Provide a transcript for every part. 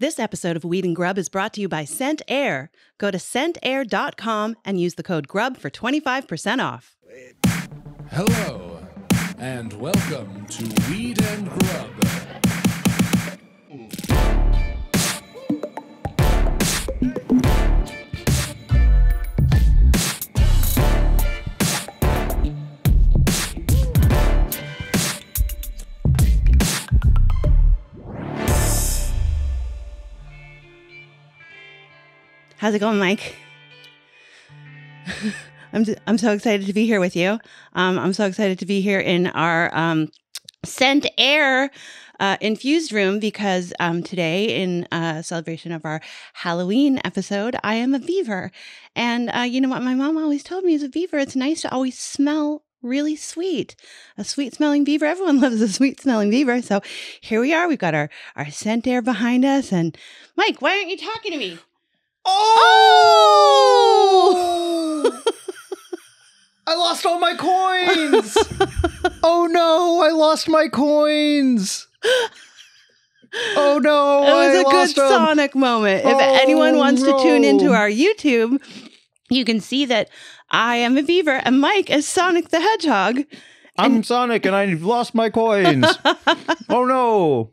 This episode of Weed and Grub is brought to you by Scent Air. Go to scentair.com and use the code GRUB for 25% off. Hello, and welcome to Weed and Grub. How's it going, Mike? I'm so excited to be here with you. I'm so excited to be here in our Scent Air infused room because today, in celebration of our Halloween episode, I am a beaver. And you know what my mom always told me as a beaver, it's nice to always smell really sweet. A sweet-smelling beaver. Everyone loves a sweet-smelling beaver. So here we are. We've got our Scent Air behind us. And Mike, why aren't you talking to me? Oh! I lost all my coins! Oh no, I lost my coins! Oh no, it was I a lost good them. Sonic moment. If anyone wants to tune into our YouTube, you can see that I am a beaver and Mike is Sonic the Hedgehog. I'm Sonic and I've lost my coins. Oh no.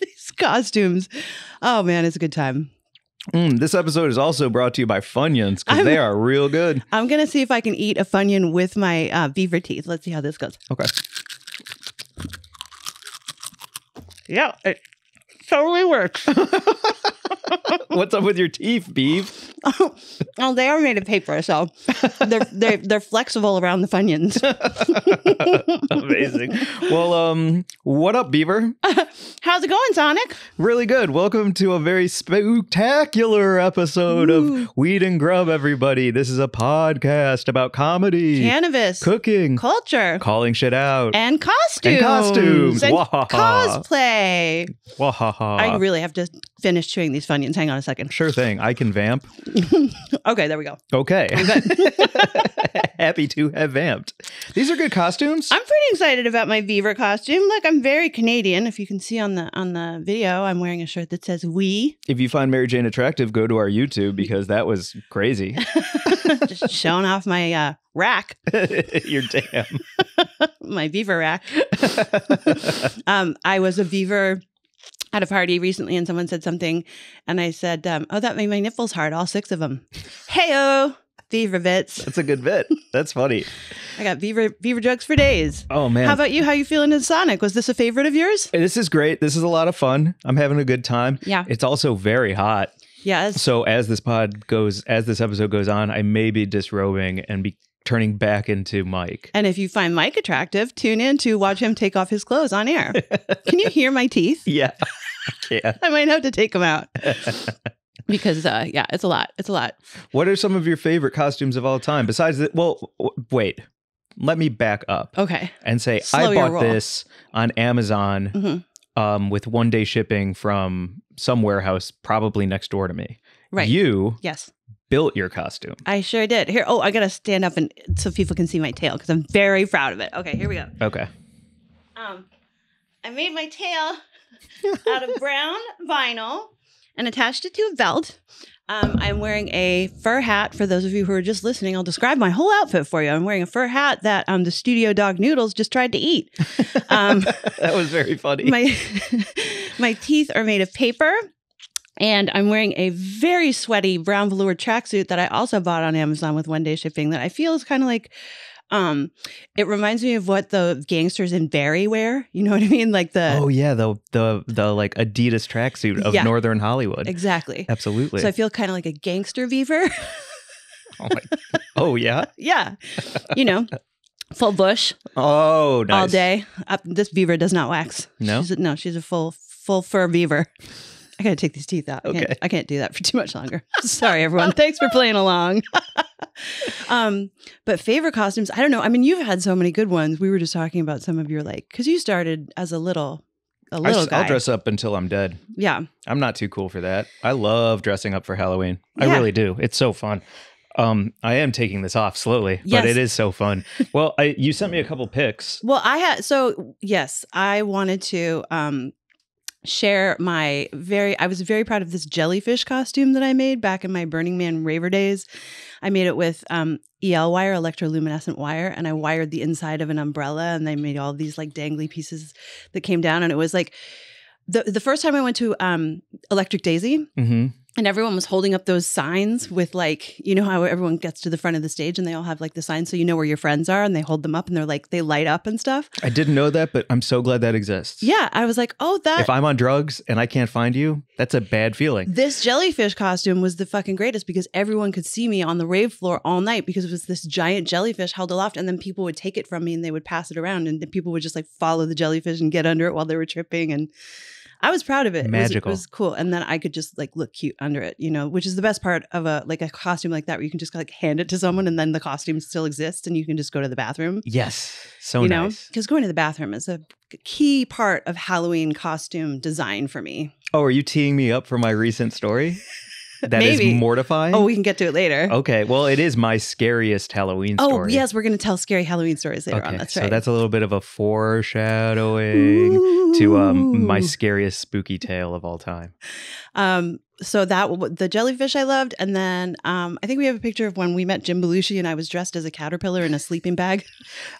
These costumes. Oh man, it's a good time. This episode is also brought to you by Funyuns because they are real good. I'm going to see if I can eat a Funyun with my beaver teeth. Let's see how this goes. Okay. Yeah, it totally works. What's up with your teeth, Beef? Oh, they are made of paper, so they're flexible around the Funyuns. Amazing. Well, what up, Beaver? How's it going, Sonic? Really good. Welcome to a very spectacular episode of Weed and Grub, everybody. This is a podcast about comedy, Cannabis, cooking, culture, calling shit out, and costumes. And Wahaha. Cosplay. Wahaha. I really have to finish chewing these Funyuns. Hang on a second. Sure thing. I can vamp. Okay, there we go. Okay. I'm good. Happy to have vamped. These are good costumes. I'm pretty excited about my beaver costume. Look, I'm very Canadian. If you can see on the video, I'm wearing a shirt that says "We." If you find Mary Jane attractive, go to our YouTube because that was crazy. Just showing off my rack. You're damn. My beaver rack. I was a beaver at a party recently and someone said something and I said, oh, that made my nipples hard, all 6 of them. Hey-oh, beaver bits. That's a good bit. That's funny. I got beaver jokes for days. Oh, man. How about you? How you feeling in Sonic? Was this a favorite of yours? This is great. This is a lot of fun. I'm having a good time. Yeah. It's also very hot. Yes. So as this episode goes on, I may be disrobing and be turning back into Mike. And if you find Mike attractive, tune in to watch him take off his clothes on air. Can you hear my teeth? Yeah, I can. I might have to take them out. Because, yeah, it's a lot. It's a lot. What are some of your favorite costumes of all time? Besides that, well, wait. Let me back up. Okay. And say, Slow I your bought roll. this on Amazon with 1-day shipping from some warehouse probably next door to me. Right. You Yes. built your costume. I sure did. Here, I got to stand up and so people can see my tail because I'm very proud of it. Okay, here we go. Okay. I made my tail out of brown vinyl and attached it to a belt. I'm wearing a fur hat. For those of you who are just listening, I'll describe my whole outfit for you. I'm wearing a fur hat that the studio dog Noodles just tried to eat. That was very funny. My teeth are made of paper. And I'm wearing a very sweaty brown velour tracksuit that I also bought on Amazon with 1-day shipping that I feel is kind of like, it reminds me of what the gangsters in Barry wear. You know what I mean? Like the... Oh, yeah. The like Adidas tracksuit of Northern Hollywood. Exactly. Absolutely. So I feel kind of like a gangster beaver. Oh, yeah? Yeah. You know, full bush. Oh, nice. All day. This beaver does not wax. No? She's a full fur beaver. I gotta take these teeth out. Okay. I can't do that for too much longer. Sorry, everyone. Thanks for playing along. But favorite costumes, I don't know. I mean, you've had so many good ones. We were just talking about some of your because you started as a little guy. I'll dress up until I'm dead. Yeah. I'm not too cool for that. I love dressing up for Halloween. Yeah. I really do. It's so fun. I am taking this off slowly, Yes. but it is so fun. Well, you sent me a couple pics. Well, yes, I wanted to share I was very proud of this jellyfish costume that I made back in my Burning Man raver days. I made it with EL wire, electroluminescent wire, and I wired the inside of an umbrella, and I made all these like dangly pieces that came down, and it was like the first time I went to Electric Daisy. Mm-hmm. And everyone was holding up those signs with like, you know how everyone gets to the front of the stage and they all have like the signs so you know where your friends are, and they hold them up and they're like, they light up and stuff. I didn't know that, but I'm so glad that exists. Yeah. I was like, oh, If I'm on drugs and I can't find you, that's a bad feeling. This jellyfish costume was the fucking greatest because everyone could see me on the rave floor all night because it was this giant jellyfish held aloft, and then people would take it from me and they would pass it around, and then people would just like follow the jellyfish and get under it while they were tripping, and I was proud of it. Magical. It was cool. And then I could just like look cute under it, you know, which is the best part of a costume like that, where you can just like hand it to someone and then the costume still exists and you can just go to the bathroom. Yes. So you nice. know, because going to the bathroom is a key part of Halloween costume design for me. Oh, are you teeing me up for my recent story? That Maybe. is mortifying. Oh, we can get to it later. Okay. Well, it is my scariest Halloween story. Oh, yes. We're going to tell scary Halloween stories later on. That's right. So that's a little bit of a foreshadowing to my scariest spooky tale of all time. So the jellyfish I loved. And then I think we have a picture of when we met Jim Belushi and I was dressed as a caterpillar in a sleeping bag.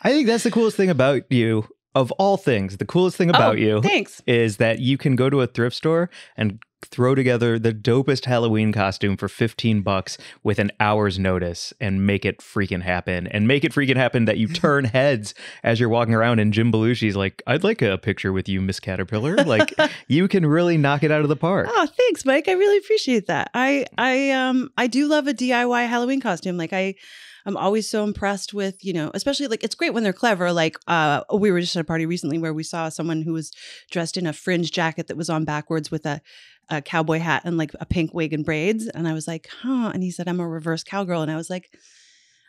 I think that's the coolest thing about you. Of all things, the coolest thing about you thanks. is that you can go to a thrift store and throw together the dopest Halloween costume for $15 with an hour's notice and make it freaking happen. And make it freaking happen that you turn heads as you're walking around, and Jim Belushi's like, I'd like a picture with you, Miss Caterpillar. Like, you can really knock it out of the park. Oh, thanks, Mike. I really appreciate that. I do love a DIY Halloween costume. Like I'm always so impressed with, you know, especially like it's great when they're clever. Like we were just at a party recently where we saw someone who was dressed in a fringe jacket that was on backwards with a cowboy hat and like a pink wig and braids. And I was like, huh. And he said, I'm a reverse cowgirl. And I was like,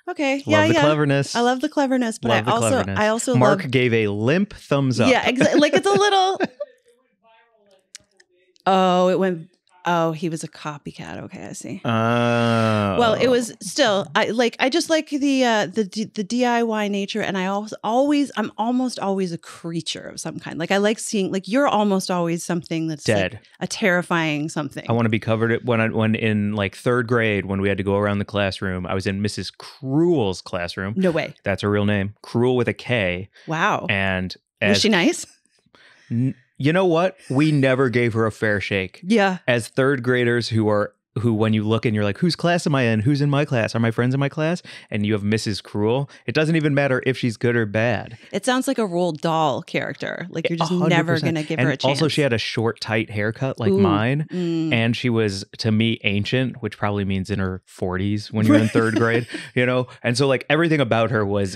okay. Love the cleverness. I love the cleverness. But I also Mark gave a limp thumbs up. Yeah, exactly. Like it's a little. Oh, he was a copycat. Okay, I see. Well, it was still. I just like the DIY nature, and I'm almost always a creature of some kind. Like I like seeing, like you're almost always something that's dead, like a terrifying something. I want to be covered. When in like third grade, when we had to go around the classroom, I was in Mrs. Cruel's classroom. No way. That's her real name, Cruel with a K. Wow. And was she nice? You know what? We never gave her a fair shake. Yeah. As third graders who when you look and you're like, whose class am I in? Who's in my class? Are my friends in my class? And you have Mrs. Cruel. It doesn't even matter if she's good or bad. It sounds like a Roald Dahl character. Like you're just 100%. Never going to give her a chance. Also, she had a short, tight haircut like mine. And she was, to me, ancient, which probably means in her 40s when you're in third grade, you know? And so like everything about her was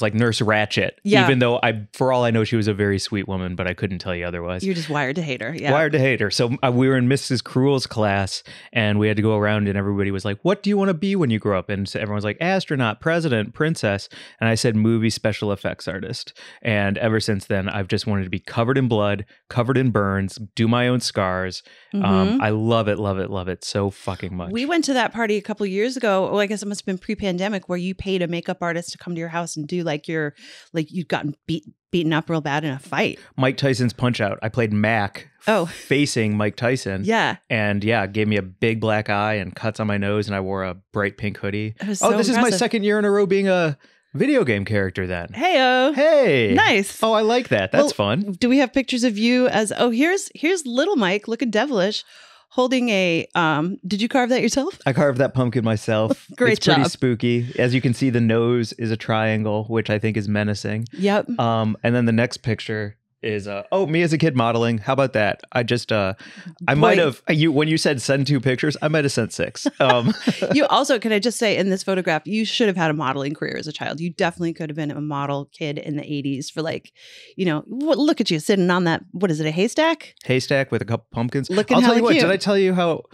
like Nurse Ratched, even though for all I know, she was a very sweet woman, but I couldn't tell you otherwise. You're just wired to hate her. Yeah. Wired to hate her. So we were in Mrs. Cruel's class and we had to go around and everybody was like, what do you want to be when you grow up? And so everyone was like, astronaut, president, princess. And I said, movie special effects artist. And ever since then, I've just wanted to be covered in blood, covered in burns, do my own scars. I love it, love it, love it so fucking much. We went to that party a couple years ago. Well, I guess it must have been pre-pandemic, where you paid a makeup artist to come to your house and do like you'd gotten beaten up real bad in a fight. Mike Tyson's Punch Out. I played Mac facing Mike Tyson. Yeah. And gave me a big black eye and cuts on my nose, and I wore a bright pink hoodie. This is my second year in a row being a video game character then. Hey-o. Hey. Nice. Oh, I like that. That's fun. Do we have pictures of you as, here's little Mike looking devilish, holding a, did you carve that yourself? I carved that pumpkin myself. Great job. It's pretty spooky. As you can see, the nose is a triangle, which I think is menacing. Yep. And then the next picture is me as a kid modeling. How about that? I just might have when you said send 2 pictures, I might have sent 6. You also, can I just say, in this photograph, you should have had a modeling career as a child. You definitely could have been a model kid in the 80s for like, you know, look at you sitting on that, what is it, a haystack? Haystack with a couple pumpkins. Looking I'll tell you what, cute. did I tell you how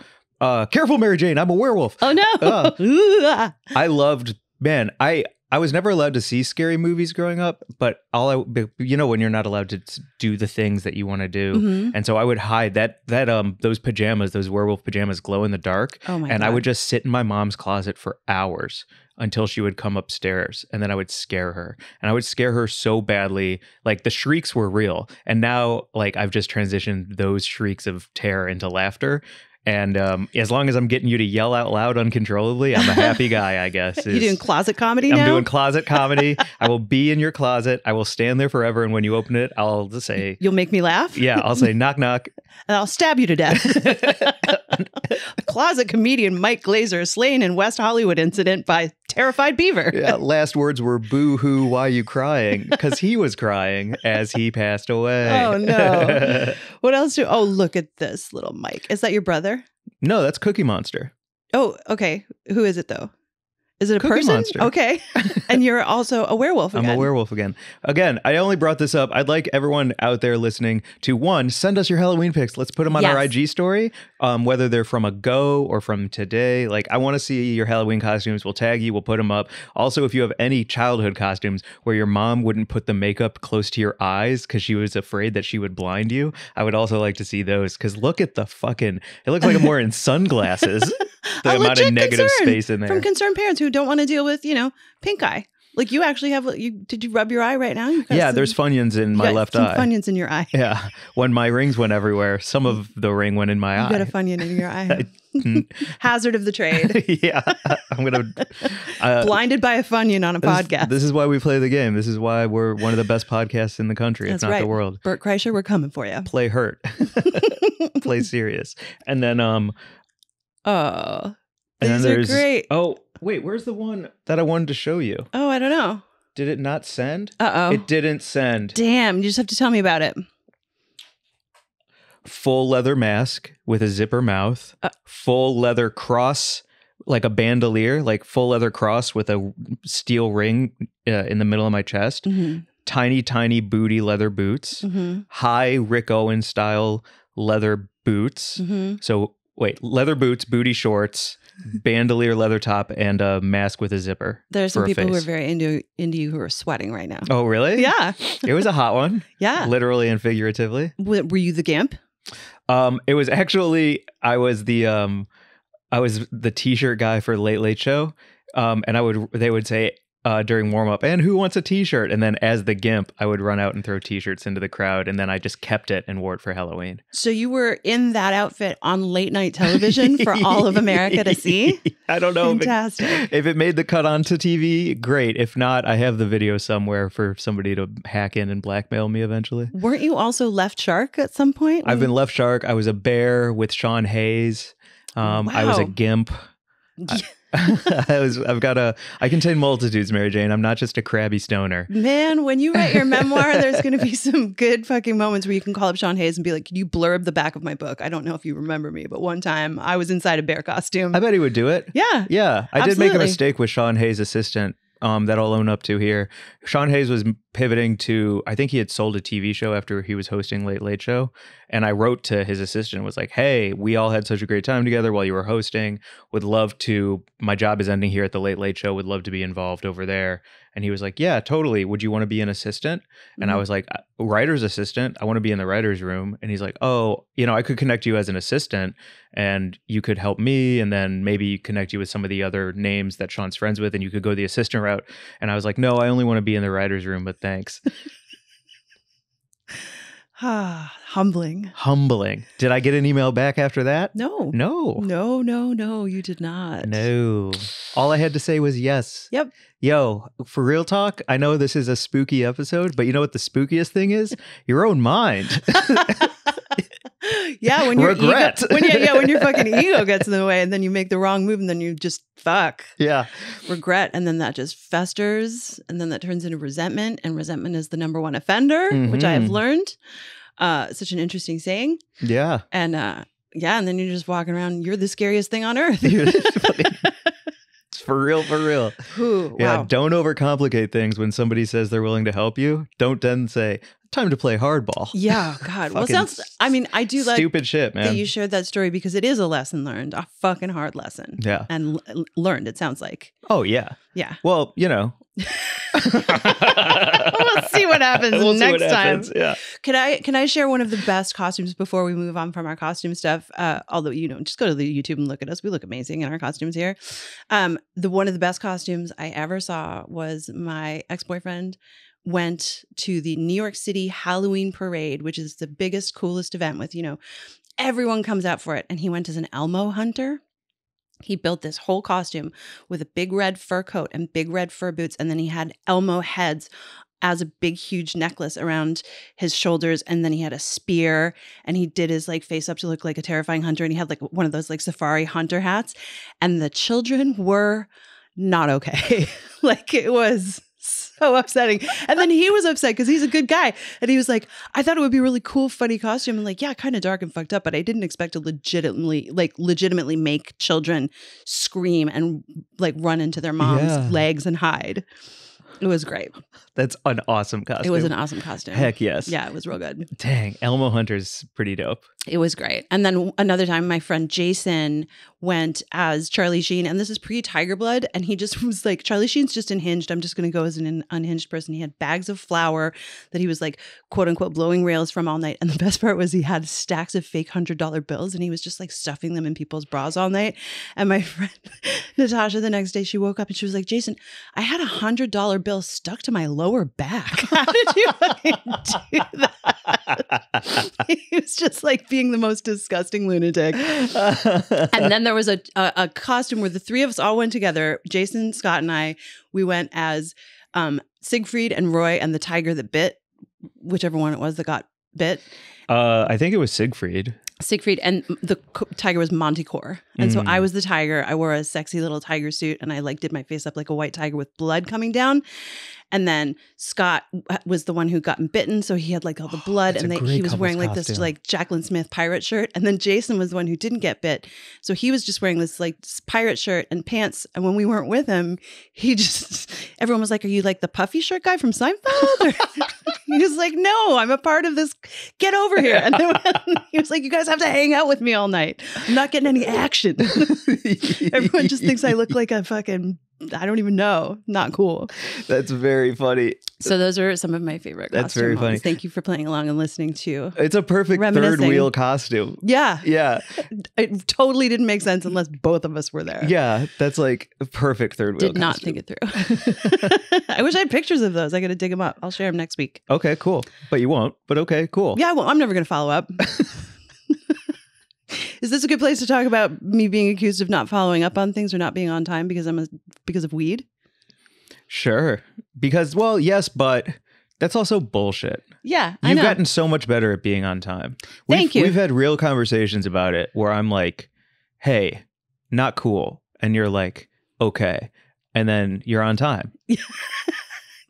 careful, Mary Jane, I'm a werewolf. Oh no. I loved, man, I was never allowed to see scary movies growing up, but when you're not allowed to do the things that you want to do. And so I would hide those pajamas, those werewolf pajamas, glow in the dark. Oh my God. I would just sit in my mom's closet for hours until she would come upstairs, and then I would scare her, and I would scare her so badly, like the shrieks were real. And now, like, I've just transitioned those shrieks of terror into laughter. And as long as I'm getting you to yell out loud uncontrollably, I'm a happy guy, I guess. You doing closet comedy now? I'm doing closet comedy. I will be in your closet. I will stand there forever. And when you open it, I'll just say... You'll make me laugh? Yeah, I'll say, knock, knock. And I'll stab you to death. Closet comedian Mike Glazer slain in West Hollywood incident by terrified Beaver. Yeah, last words were, boo-hoo, why you crying? Because he was crying as he passed away. Oh, no. What else Oh, look at this little Mike. Is that your brother? No, that's Cookie Monster. Oh, okay. Who is it, though? Is it a Cookie person? Monster. Okay. And you're also a werewolf again. I'm a werewolf again. Again, I only brought this up. I'd like everyone out there listening to, one, send us your Halloween pics. Let's put them on our IG story, whether they're from ago or from today. Like, I want to see your Halloween costumes. We'll tag you. We'll put them up. Also, if you have any childhood costumes where your mom wouldn't put the makeup close to your eyes because she was afraid that she would blind you, I would also like to see those, because look at the fucking... It looks like I'm wearing sunglasses. The amount of negative space in there. From concerned parents who don't want to deal with, pink eye. Like, you actually have, did you rub your eye right now? Yeah, there's Funyuns in my left eye. Funyuns in your eye. Yeah. When my rings went everywhere, some of the ring went in my eye. You got a Funyun in your eye. Hazard of the trade. Yeah. I'm going to... Blinded by a Funyun on a podcast. This is why we play the game. This is why we're one of the best podcasts in the country, That's if not right. the world. Bert Kreischer, we're coming for you. Play hurt. Play serious. And then... Oh... And These are great. Oh, wait, where's the one that I wanted to show you? Oh, I don't know. Did it not send? Uh-oh. It didn't send. Damn, you just have to tell me about it. Full leather mask with a zipper mouth. Full leather cross, like a bandolier, like full leather cross with a steel ring in the middle of my chest. Mm-hmm. Tiny, tiny booty leather boots. Mm-hmm. High Rick Owens style leather boots. Mm-hmm. So, wait, leather boots, booty shorts, bandolier leather top, and a mask with a zipper. There's some people who are very into you who are sweating right now. Oh, really? Yeah. It was a hot one. Yeah. Literally and figuratively. Were you the gimp? It was actually, I was the t-shirt guy for Late Late Show. And they would say during warm up, and who wants a t-shirt? And then as the gimp, I would run out and throw t-shirts into the crowd. And then I just kept it and wore it for Halloween. So you were in that outfit on late night television for all of America to see? I don't know. Fantastic. If it made the cut onto TV, great. If not, I have the video somewhere for somebody to hack in and blackmail me eventually. Weren't you also Left Shark at some point? I've been Left Shark. I was a bear with Sean Hayes. Wow. I was a gimp. I contain multitudes, Mary Jane. I'm not just a crabby stoner. Man, when you write your memoir, there's going to be some good fucking moments where you can call up Sean Hayes and be like, can you blurb the back of my book? I don't know if you remember me, but one time I was inside a bear costume. I bet he would do it. Yeah. Yeah. I absolutely. did make a mistake with Sean Hayes' assistant that I'll own up to here. Sean Hayes was pivoting to, I think he had sold a TV show after he was hosting Late Late Show. And I wrote to his assistant and was like, hey, we all had such a great time together while you were hosting. Would love to, my job is ending here at the Late Late Show. Would love to be involved over there. And he was like, yeah, totally. Would you want to be an assistant? And I was like, writer's assistant. I want to be in the writer's room. And he's like, oh, I could connect you as an assistant and you could help me. And then maybe connect you with some of the other names that Sean's friends with. And you could go the assistant route. And I was like, no, I only want to be in the writer's room, but thanks. Humbling. Did I get an email back after that? No, you did not. No. All I had to say was yes. Yep. Yo, for real talk, I know this is a spooky episode, but you know what the spookiest thing is? Your own mind. Yeah, when your regret. when your fucking ego gets in the way and then you make the wrong move and then you just fuck. Yeah. Regret, and then that just festers and then that turns into resentment, and resentment is the number one offender, which I have learned. Such an interesting saying. Yeah. And and then you're just walking around, you're the scariest thing on earth. It's for real. Ooh, Yeah, wow. don't overcomplicate things when somebody says they're willing to help you. Don't then say, time to play hardball. Yeah, God. Well, I do like stupid shit, man. that you shared that story because it is a lesson learned, a fucking hard lesson. Yeah. And learned, it sounds like. Oh, yeah. Yeah. Well, We'll see what happens We'll see next what time. happens, yeah. Can I share one of the best costumes before we move on from our costume stuff? Although just go to the YouTube and look at us. We look amazing in our costumes here. One of the best costumes I ever saw was my ex-boyfriend went to the New York City Halloween parade, which is the biggest, coolest event with, everyone comes out for it. And he went as an Elmo hunter. He built this whole costume with a big red fur coat and big red fur boots. And then he had Elmo heads as a big, huge necklace around his shoulders. And then he had a spear and he did his face up to look like a terrifying hunter. And he had one of those safari hunter hats. And the children were not okay. It was so upsetting. And then he was upset because he's a good guy. And he was like, I thought it would be a really cool, funny costume. And yeah, kind of dark and fucked up, but I didn't expect to legitimately make children scream and run into their mom's legs and hide. It was great. That's an awesome costume. It was an awesome costume. Heck yes. Yeah, it was real good. Dang, Elmo Hunter's pretty dope. It was great. And then another time, my friend Jason went as Charlie Sheen, and this is pre-Tiger Blood, and he just was like, Charlie Sheen's just unhinged. I'm just going to go as an unhinged person. He had bags of flour that he was quote unquote blowing rails from all night. And the best part was he had stacks of fake $100 bills, and he was just stuffing them in people's bras all night. And my friend Natasha, the next day, she woke up and she was like, Jason, I had $100 bill stuck to my lower back. How did you do that? He was just being the most disgusting lunatic. And then there was a costume where the three of us all went together. Jason, Scott, and I, we went as Siegfried and Roy and the tiger that bit, whichever one it was that got bit. I think it was Siegfried. And the tiger was Manticore. And so I was the tiger. I wore a sexy little tiger suit and I did my face up like a white tiger with blood coming down. And then Scott was the one who got bitten. So he had all the blood and he was wearing this Jacqueline Smith pirate shirt. And then Jason was the one who didn't get bit. So he was just wearing this pirate shirt and pants. And when we weren't with him, everyone was like, are you the puffy shirt guy from Seinfeld? Or he was like, no, I'm a part of this. Get over here. And then he was like, you guys have to hang out with me all night. I'm not getting any action. Everyone just thinks I look like a fucking, I don't even know. Not cool. That's very funny. So those are some of my favorite That's very funny. Thank you for playing along and listening to. It's a perfect third wheel costume. Yeah. Yeah. It totally didn't make sense unless both of us were there. Yeah. That's a perfect third wheel Did not think it through. I wish I had pictures of those. I got to dig them up. I'll share them next week. Okay, cool. But you won't. But okay, cool. Yeah, well, I'm never going to follow up. Is this a good place to talk about me being accused of not following up on things or not being on time because of weed? Sure. Because, well, yes, but that's also bullshit. Yeah, You've gotten so much better at being on time. Thank you. We've had real conversations about it where I'm like, hey, not cool. And you're like, okay. And then you're on time.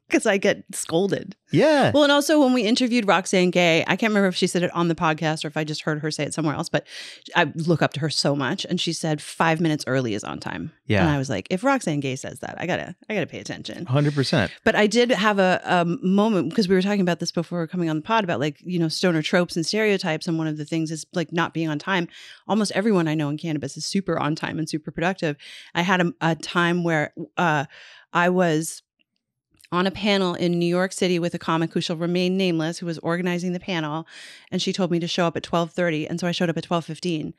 Because I get scolded. Yeah. Well, and also when we interviewed Roxanne Gay, I can't remember if she said it on the podcast or if I just heard her say it somewhere else, but I look up to her so much. And she said 5 minutes early is on time. Yeah. And I was like, if Roxanne Gay says that, I gotta pay attention. 100%. But I did have a moment because we were talking about this before coming on the pod about stoner tropes and stereotypes. And one of the things is not being on time. Almost everyone I know in cannabis is super on time and super productive. I had a time where I was on a panel in New York City with a comic who shall remain nameless, who was organizing the panel. And she told me to show up at 12:30. And so I showed up at 12:15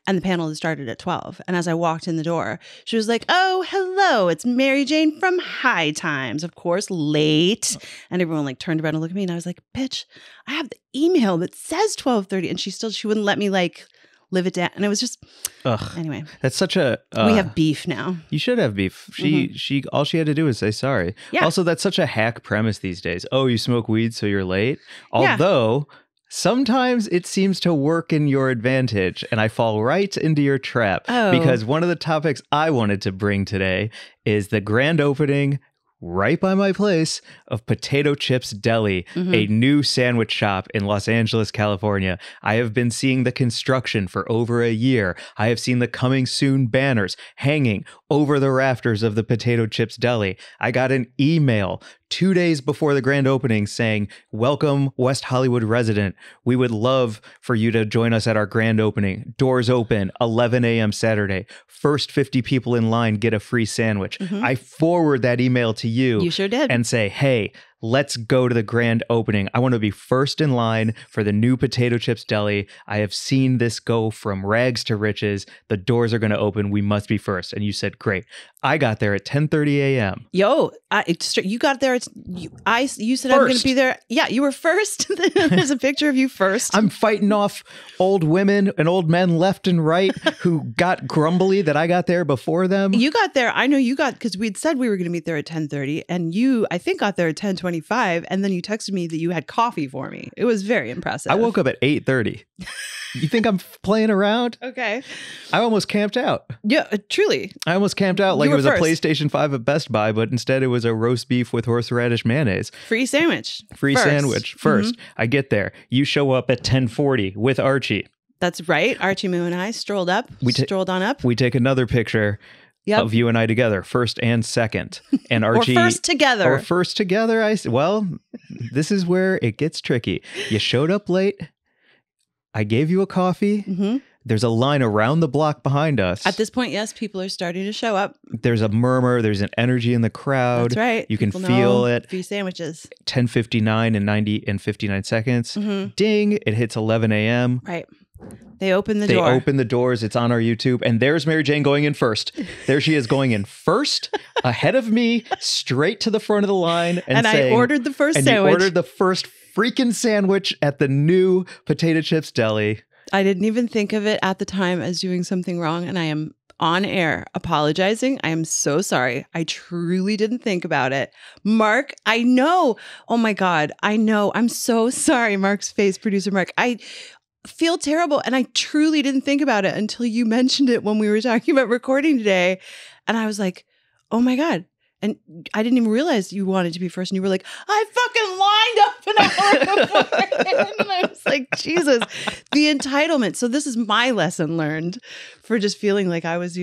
and the panel had started at 12. And as I walked in the door, she was like, oh, hello, it's Mary Jane from High Times. Of course, late. And everyone turned around and looked at me and I was like, bitch, I have the email that says 12:30. And she wouldn't let me live it down. And it was just, anyway. That's such a... we have beef now. You should have beef. She all she had to do was say sorry. Yeah. Also, that's such a hack premise these days. Oh, you smoke weed, so you're late. Although sometimes it seems to work in your advantage, and I fall right into your trap. Because one of the topics I wanted to bring today is the grand opening right by my place of Potato Chips Deli, a new sandwich shop in Los Angeles, California. I have been seeing the construction for over a year. I have seen the coming soon banners hanging over the rafters of the Potato Chips Deli. I got an email 2 days before the grand opening saying, welcome West Hollywood resident. We would love for you to join us at our grand opening. Doors open 11 a.m. Saturday. First 50 people in line get a free sandwich. I forward that email to you. You sure did. And say, hey, let's go to the grand opening. I want to be first in line for the new potato chips deli. I have seen this go from rags to riches. The doors are going to open. We must be first. And you said, great. I got there at 10:30 a.m. Yo, you got there. You said I'm going to be there. Yeah, you were first. There's a picture of you first. I'm fighting off old women and old men left and right who got grumbly that I got there before them. You got there. I know you got, because we'd said we were going to meet there at 10:30, and you, I think, got there at 10:25, and then you texted me that you had coffee for me. It was very impressive. I woke up at 8:30. You think I'm playing around? Okay. I almost camped out. Yeah, truly. I almost camped out like You it was were a first. PlayStation 5 at Best Buy, but instead it was a roast beef with horseradish mayonnaise. Free sandwich. Free First. sandwich first. I get there. You show up at 10:40 with Archie. That's right. Archie Moo and I strolled up. Strolled on up. We take another picture of you and I together, first and second. And Archie, or first together. Or first together. Well, this is where it gets tricky. You showed up late. I gave you a coffee. There's a line around the block behind us. At this point, yes, people are starting to show up. There's a murmur. There's an energy in the crowd. That's right. You People can feel know it. Free sandwiches. 10:59 and 90 and 59 seconds. Ding. It hits 11 a.m. Right. They open the door. They open the doors. It's on our YouTube. And there's Mary Jane going in first. There she is going in first, ahead of me, straight to the front of the line. And saying, I ordered the first and sandwich. You ordered the first freaking sandwich at the new potato chips deli. I didn't even think of it at the time as doing something wrong. And I am on air apologizing. I am so sorry. I truly didn't think about it. Mark, I know. Oh my God. I know. I'm so sorry. Mark's face, producer Mark. I feel terrible. And I truly didn't think about it until you mentioned it when we were talking about recording today. And I was like, oh my God. And I didn't even realize you wanted to be first. And you were like, I fucking lined up an hour before. And I was like, Jesus, the entitlement. So this is my lesson learned for just feeling like I was,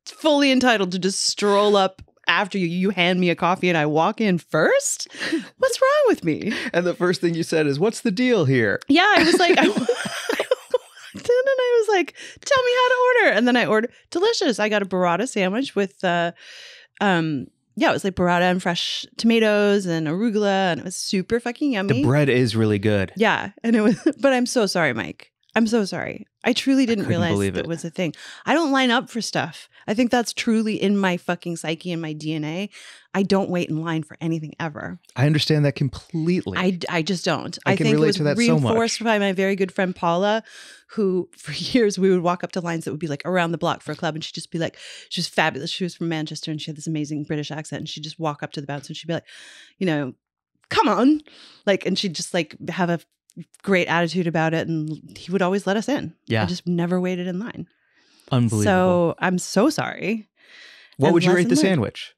fully entitled to just stroll up after you. You hand me a coffee and I walk in first? What's wrong with me? And the first thing you said is, what's the deal here? Yeah, I was like, and I was like, tell me how to order. And then I ordered delicious. I got a burrata sandwich with it was like burrata and fresh tomatoes and arugula, and it was super fucking yummy. The bread is really good. Yeah. And it was, but I'm so sorry, Mike. I'm so sorry. I truly didn't realize that was a thing. I don't line up for stuff. I think that's truly in my fucking psyche and my DNA. I don't wait in line for anything ever. I understand that completely. I just don't. I can think relate it was to that so much. reinforced by my very good friend Paula, who for years we would walk up to lines that would be like around the block for a club, and she'd just be like, she was fabulous. She was from Manchester and she had this amazing British accent, and she'd just walk up to the bouncer and she'd be like, come on. Like, and she'd just like have a great attitude about it, and he would always let us in. Yeah. I just never waited in line. Unbelievable. So I'm so sorry. What would you rate the sandwich?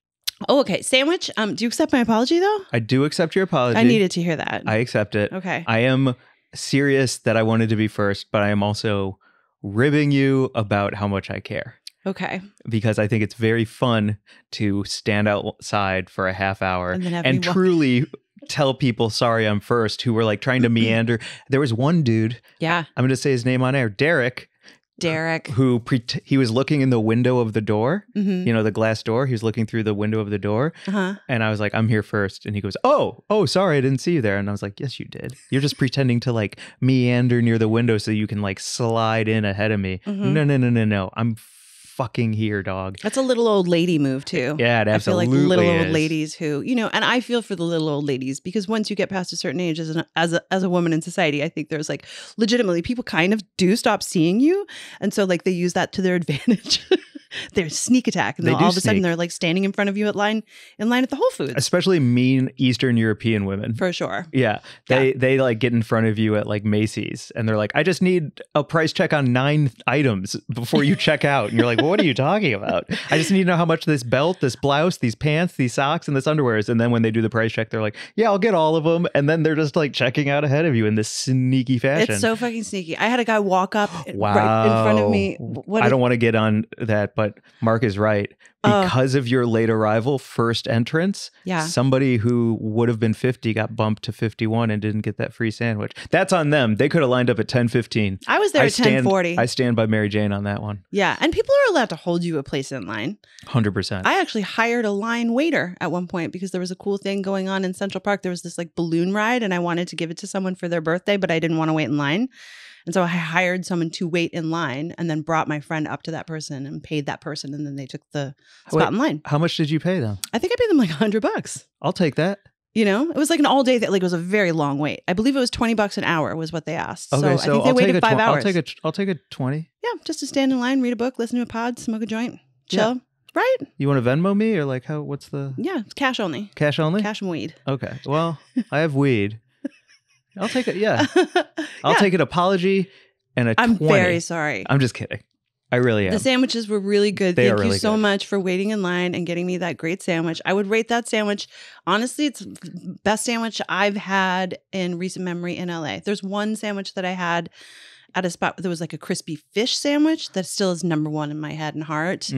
Oh, okay. Sandwich. Do you accept my apology though? I do accept your apology. I needed to hear that. I accept it. Okay. I am serious that I wanted to be first, but I am also ribbing you about how much I care. Okay. Because I think it's very fun to stand outside for a half hour and truly tell people, sorry, I'm first, who were like trying to meander. There was one dude. Yeah. I'm going to say his name on air, Derek, who he was looking in the window of the door, the glass door. He was looking through the window of the door. And I was like, I'm here first. And he goes, oh, sorry, I didn't see you there. And I was like, yes, you did. You're just pretending to like meander near the window so you can like slide in ahead of me. No. I'm fucking here, dog. That's a little old lady move too. Yeah, it absolutely I feel like little old is. ladies who, and I feel for the little old ladies, because once you get past a certain age as a woman in society, I think there's like legitimately people kind of do stop seeing you, and so like they use that to their advantage. They're sneak attack, and all of a sudden they're like standing in front of you in line at the Whole Foods. Especially mean Eastern European women, for sure. Yeah, they like get in front of you at like Macy's, and they're like, I just need a price check on 9 items before you check out, and you're like, well, what are you talking about? I just need to know how much this belt, this blouse, these pants, these socks, and this underwear is. And then when they do the price check, they're like, yeah, I'll get all of them, and then they're just like checking out ahead of you in this sneaky fashion. It's so fucking sneaky. I had a guy walk up right in front of me. I don't want to get on that, but but Mark is right. Because of your late arrival, first entrance, somebody who would have been 50 got bumped to 51 and didn't get that free sandwich. That's on them. They could have lined up at 10:15. I was there at 10:40. I stand by Mary Jane on that one. Yeah, and people are allowed to hold you a place in line. 100%. I actually hired a line waiter at one point because there was a cool thing going on in Central Park. There was this like balloon ride, and I wanted to give it to someone for their birthday, but I didn't want to wait in line. And so I hired someone to wait in line and then brought my friend up to that person and paid that person. And then they took the spot in line. How much did you pay them? I think I paid them like $100. I'll take that. You know, it was like an all day, like it was a very long wait. I believe it was $20 an hour was what they asked. Okay, so I think they waited 5 hours. I'll take a 20. Yeah, just to stand in line, read a book, listen to a pod, smoke a joint, chill. Yeah. Right? You want to Venmo me or like what's the? Yeah, it's cash only. Cash only? Cash and weed. Okay. Well, I have weed. I'll take it. Yeah. I'll take an apology and a 20. I'm very sorry. I'm just kidding. I really am. The sandwiches were really good. Thank you so much for waiting in line and getting me that great sandwich. I would rate that sandwich. Honestly, it's the best sandwich I've had in recent memory in LA. There's one sandwich that I had at a spot that was like a crispy fish sandwich that still is number one in my head and heart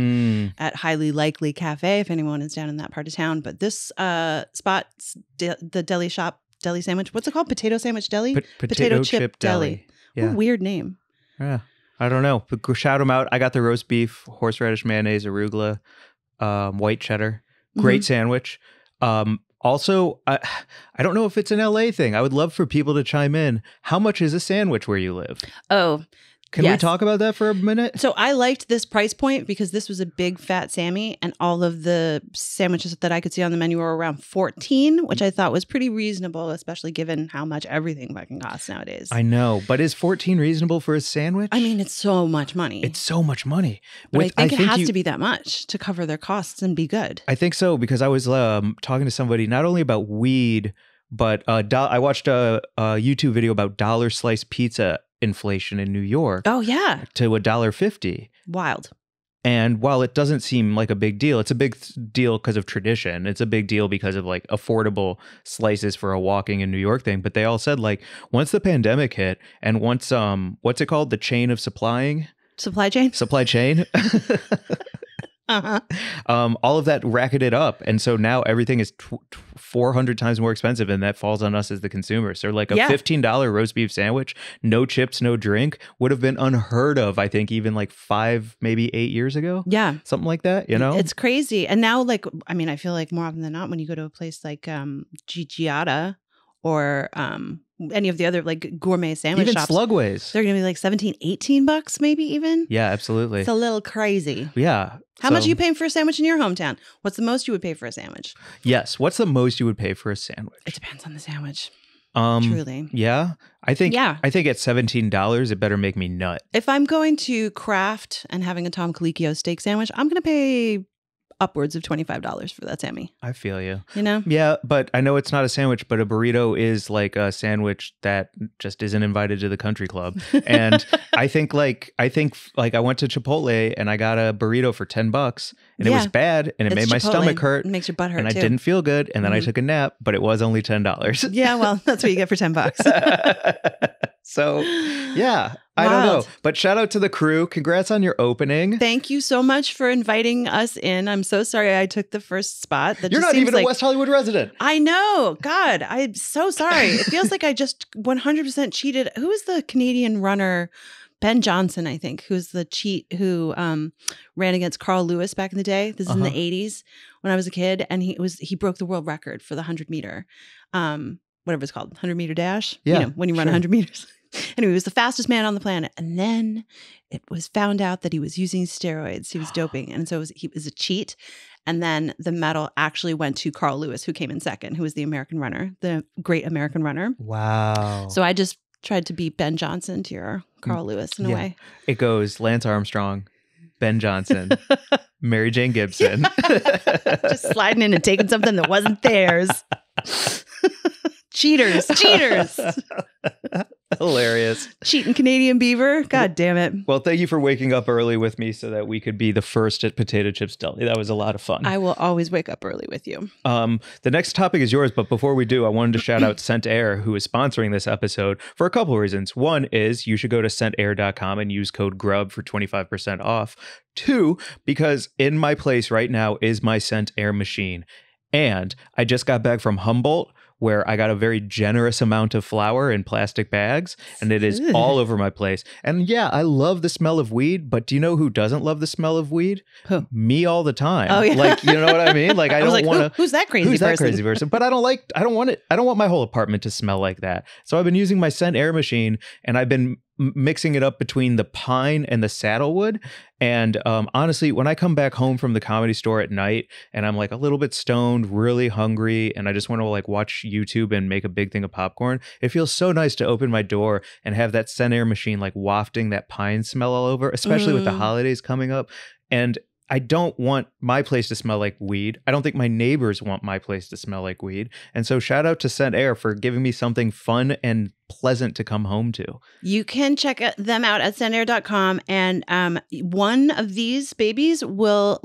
at Highly Likely Cafe, if anyone is down in that part of town. But this spot, the deli shop, deli sandwich, what's it called? Potato sandwich deli? Potato chip deli. Yeah. What a weird name. Yeah. I don't know. But shout them out. I got the roast beef, horseradish mayonnaise, arugula, white cheddar. Great sandwich. Also, I don't know if it's an LA thing. I would love for people to chime in. How much is a sandwich where you live? Oh, Can we talk about that for a minute? So I liked this price point because this was a big fat Sammy and all of the sandwiches that I could see on the menu were around 14, which I thought was pretty reasonable, especially given how much everything fucking costs nowadays. I know, but is 14 reasonable for a sandwich? I mean, it's so much money. It's so much money. But I think it has to be that much to cover their costs and be good. I think so because I was talking to somebody not only about weed, but I watched a YouTube video about dollar slice pizza inflation in New York. Oh yeah, to $1.50. Wild. And while it doesn't seem like a big deal, it's a big deal because of tradition. It's a big deal because of like affordable slices for a walking in New York thing. But they all said like once the pandemic hit and once what's it called, the chain of supply chain. All of that racketed up, and so now everything is 400 times more expensive, and that falls on us as the consumer. So like a $15 roast beef sandwich, no chips, no drink, would have been unheard of, I think, even like 5, maybe 8 years ago. Yeah, something like that. You know, it's crazy. And now, like, I mean, I feel like more often than not, when you go to a place like Gigiata or any of the other like gourmet sandwich shops, Slugways, they're gonna be like $17-18 maybe even. Yeah, absolutely. It's a little crazy. Yeah. How much are you paying for a sandwich in your hometown? What's the most you would pay for a sandwich? Yes. What's the most you would pay for a sandwich? It depends on the sandwich. Truly. Yeah. I think at $17 it better make me nut. If I'm going to Kraft and having a Tom Colicchio steak sandwich, I'm gonna pay upwards of $25 for that Sammy. I feel you. You know? Yeah, but I know it's not a sandwich, but a burrito is like a sandwich that just isn't invited to the country club. And I think I went to Chipotle and I got a burrito for $10 and it was bad and it made my stomach hurt. It makes your butt hurt and too. I didn't feel good. And then I took a nap, but it was only $10. Yeah, well, that's what you get for $10. So, yeah, I don't know. But shout out to the crew. Congrats on your opening. Thank you so much for inviting us in. I'm so sorry I took the first spot. You're not even a West Hollywood resident. I know. God, I'm so sorry. It feels like I just 100% cheated. Who is the Canadian runner? Ben Johnson, I think, who's the cheat who ran against Carl Lewis back in the day. This is in the 80s when I was a kid. And he broke the world record for the 100-meter, whatever it's called, 100-meter dash. Yeah, you know, when you run 100 meters. Anyway, he was the fastest man on the planet. And then it was found out that he was using steroids. He was doping. And so he was a cheat. And then the medal actually went to Carl Lewis, who came in second, who was the American runner, the great American runner. Wow. So I just tried to beat Ben Johnson to your Carl Lewis in a way. It goes Lance Armstrong, Ben Johnson, Mary Jane Gibson. Just sliding in and taking something that wasn't theirs. Cheaters. Hilarious. Cheating Canadian Beaver. God damn it. Well, thank you for waking up early with me so that we could be the first at Potato Chips Deli. That was a lot of fun. I will always wake up early with you. The next topic is yours, but before we do, I wanted to shout out Scent Air, who is sponsoring this episode for a couple of reasons. One is you should go to scentair.com and use code GRUB for 25% off. Two, because in my place right now is my Scent Air machine. And I just got back from Humboldt, where I got a very generous amount of flour in plastic bags, and it is all over my place. And yeah, I love the smell of weed, but do you know who doesn't love the smell of weed? Who? Me all the time. Oh, yeah. Like, you know what I mean? Like, I don't want to. Who's that crazy person? But I don't want it. I don't want my whole apartment to smell like that. So I've been using my Scent Air machine, and I've been mixing it up between the pine and the saddlewood. And honestly, when I come back home from the Comedy Store at night and I'm like a little bit stoned, really hungry, and I just want to like watch YouTube and make a big thing of popcorn, it feels so nice to open my door and have that Scent Air machine like wafting that pine smell all over, especially with the holidays coming up. And I don't want my place to smell like weed. I don't think my neighbors want my place to smell like weed. And so shout out to Scent Air for giving me something fun and pleasant to come home to. You can check them out at scentair.com, and one of these babies will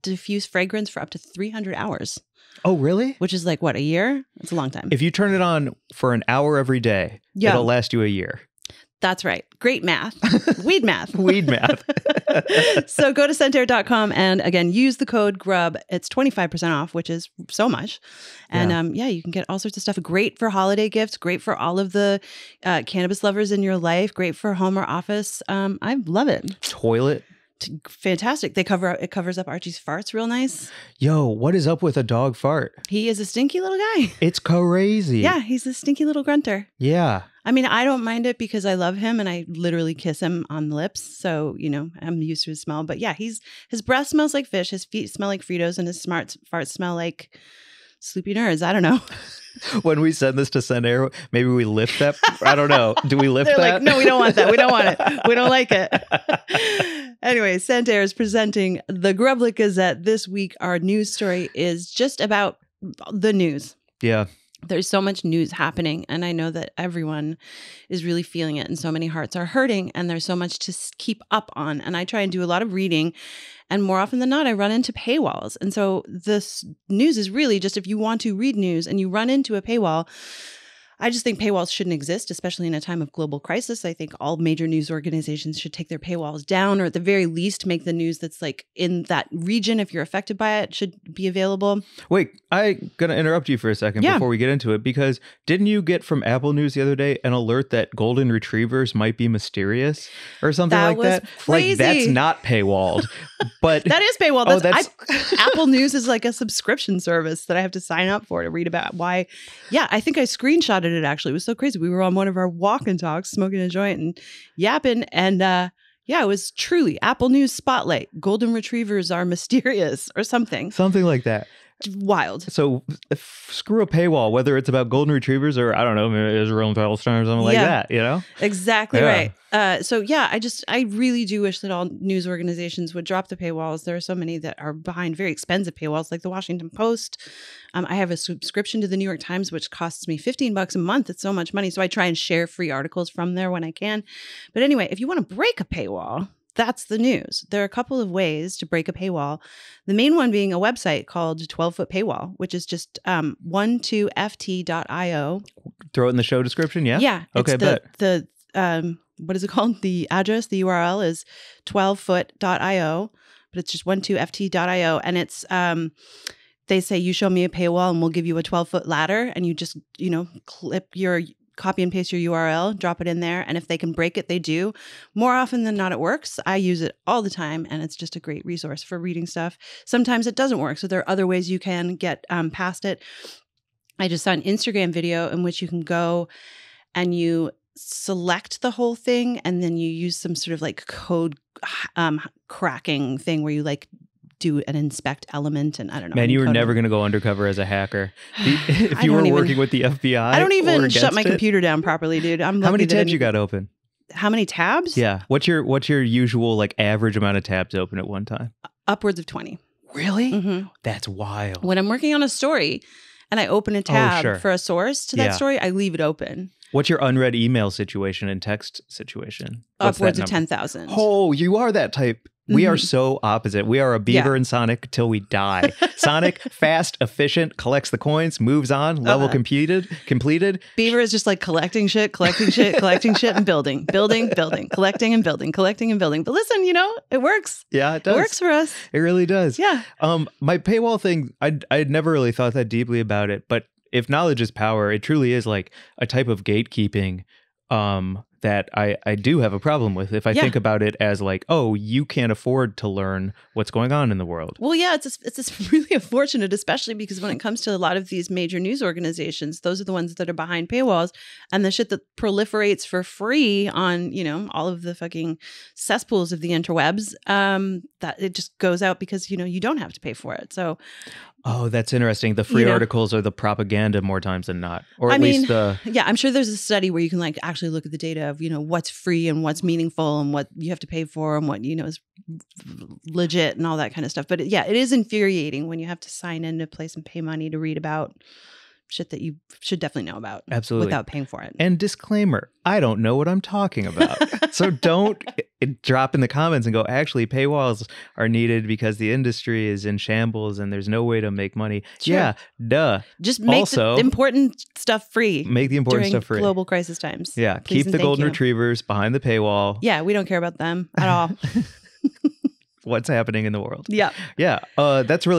diffuse fragrance for up to 300 hours. Oh, really? Which is like, what, a year? It's a long time. If you turn it on for an hour every day, it'll last you a year. That's right. Great math. Weed math. Weed math. So go to scentair.com and again, use the code GRUB. It's 25% off, which is so much. And you can get all sorts of stuff. Great for holiday gifts. Great for all of the cannabis lovers in your life. Great for home or office. I love it. Toilet. Fantastic. It covers up Archie's farts real nice. Yo, what is up with a dog fart? He is a stinky little guy. It's crazy. Yeah, he's a stinky little grunter. Yeah. I mean, I don't mind it because I love him and I literally kiss him on the lips. So, I'm used to his smell. But yeah, his breath smells like fish. His feet smell like Fritos and his farts smell like Sleepy Nerds. I don't know. When we send this to Scent Air, maybe we lift that. I don't know. Do we lift They're that? Like, no, we don't want that. We don't want it. We don't like it. Anyway, Scent Air is presenting the Grublik Gazette. This week, our news story is just about the news. Yeah. There's so much news happening, and I know that everyone is really feeling it, and so many hearts are hurting, and there's so much to keep up on. And I try and do a lot of reading, and more often than not, I run into paywalls. And so this news is really just if you want to read news and you run into a paywall, I just think paywalls shouldn't exist, especially in a time of global crisis. I think all major news organizations should take their paywalls down, or at the very least make the news that's like in that region, if you're affected by it, should be available. Wait, I'm going to interrupt you for a second before we get into it, because didn't you get from Apple News the other day an alert that golden retrievers might be mysterious or something like that? Crazy. Like, that's not paywalled. But that is paywall. Apple News is like a subscription service that I have to sign up for to read about why. Yeah, I think I screenshotted it actually. It was so crazy. We were on one of our walk and talks, smoking a joint and yapping. And it was truly Apple News Spotlight. Golden retrievers are mysterious or something. Something like that. Wild. So screw a paywall, whether it's about golden retrievers or, I don't know, maybe Israel and Palestine or something like that, Exactly right. I really do wish that all news organizations would drop the paywalls. There are so many that are behind very expensive paywalls, like the Washington Post. I have a subscription to the New York Times, which costs me $15 a month. It's so much money. So I try and share free articles from there when I can. But anyway, if you want to break a paywall, that's the news. There are a couple of ways to break a paywall. The main one being a website called 12-Foot Paywall, which is just 12ft.io. Throw it in the show description, yeah? Yeah. Okay, what is it called? The address, the URL is 12foot.io, but it's just 12ft.io. And it's, they say, you show me a paywall and we'll give you a 12-foot ladder. And you just, clip your copy and paste your URL, drop it in there. And if they can break it, they do. More often than not, it works. I use it all the time. And it's just a great resource for reading stuff. Sometimes it doesn't work. So there are other ways you can get past it. I just saw an Instagram video in which you can go and you select the whole thing. And then you use some sort of like code cracking thing where you like do an inspect element, and I don't know. Man, you were never going to go undercover as a hacker. If you were working with the FBI, I don't even shut my computer down properly, dude. I'm How many tabs you got open? How many tabs? Yeah. What's your usual like average amount of tabs open at one time? Upwards of 20. Really? Mm-hmm. That's wild. When I'm working on a story and I open a tab for a source to that story, I leave it open. What's your unread email situation and text situation? What's Upwards that of number? 10,000. Oh, you are that type. We are Mhm. so opposite. We are a Beaver Yeah. and Sonic till we die. Sonic, fast, efficient, collects the coins, moves on, level completed. Beaver is just like collecting shit, collecting shit, and building, collecting and building. But listen, it works. Yeah, it does. It works for us. It really does. Yeah. My paywall thing, I'd never really thought that deeply about it, but if knowledge is power, it truly is like a type of gatekeeping that I do have a problem with. If I think about it as like, oh, you can't afford to learn what's going on in the world. Well, yeah, it's really unfortunate, especially because when it comes to a lot of these major news organizations, those are the ones that are behind paywalls, and the shit that proliferates for free on, all of the fucking cesspools of the interwebs, that it just goes out because, you don't have to pay for it. So oh, that's interesting. The free articles are the propaganda more times than not, or at least the. Yeah, I'm sure there's a study where you can like actually look at the data of what's free and what's meaningful and what you have to pay for and what is legit and all that kind of stuff. But it is infuriating when you have to sign into a place and pay money to read about shit that you should definitely know about. Absolutely. Without paying for it. And disclaimer, I don't know what I'm talking about. So don't drop in the comments and go, actually, paywalls are needed because the industry is in shambles and there's no way to make money. Sure. Yeah, duh. Just make the important stuff free. Make the important during stuff free. Global crisis times. Yeah, Please keep the golden retrievers behind the paywall. Yeah, we don't care about them at all. What's happening in the world. Yeah. Yeah. That's a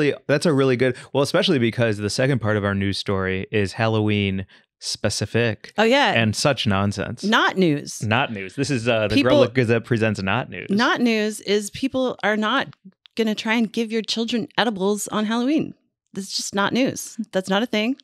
really good, well, especially because the second part of our news story is Halloween specific. Oh, yeah. And such nonsense. Not news. Not news. This is the Grub Gazette presents not news. Not news is people are not going to try and give your children edibles on Halloween. This is just not news. That's not a thing.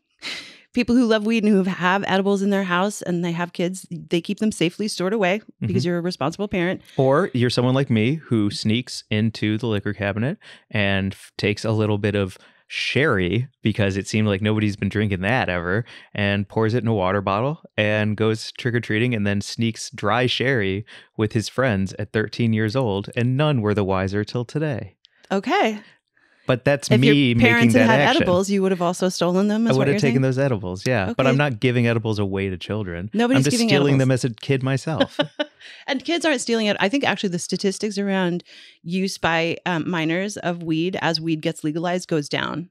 People who love weed and who have edibles in their house and they have kids, they keep them safely stored away because you're a responsible parent. Or you're someone like me who sneaks into the liquor cabinet and takes a little bit of sherry because it seemed like nobody's been drinking that ever and pours it in a water bottle and goes trick-or-treating and then sneaks dry sherry with his friends at 13 years old, and none were the wiser till today. Okay. But that's if me your making parents that had action. edibles, you would have also stolen them. I would have taken those edibles, yeah. Okay. But I'm not giving edibles away to children. Nobody's I'm just giving stealing edibles. them as a kid myself. And kids aren't stealing it. I think actually the statistics around use by minors of weed as weed gets legalized goes down.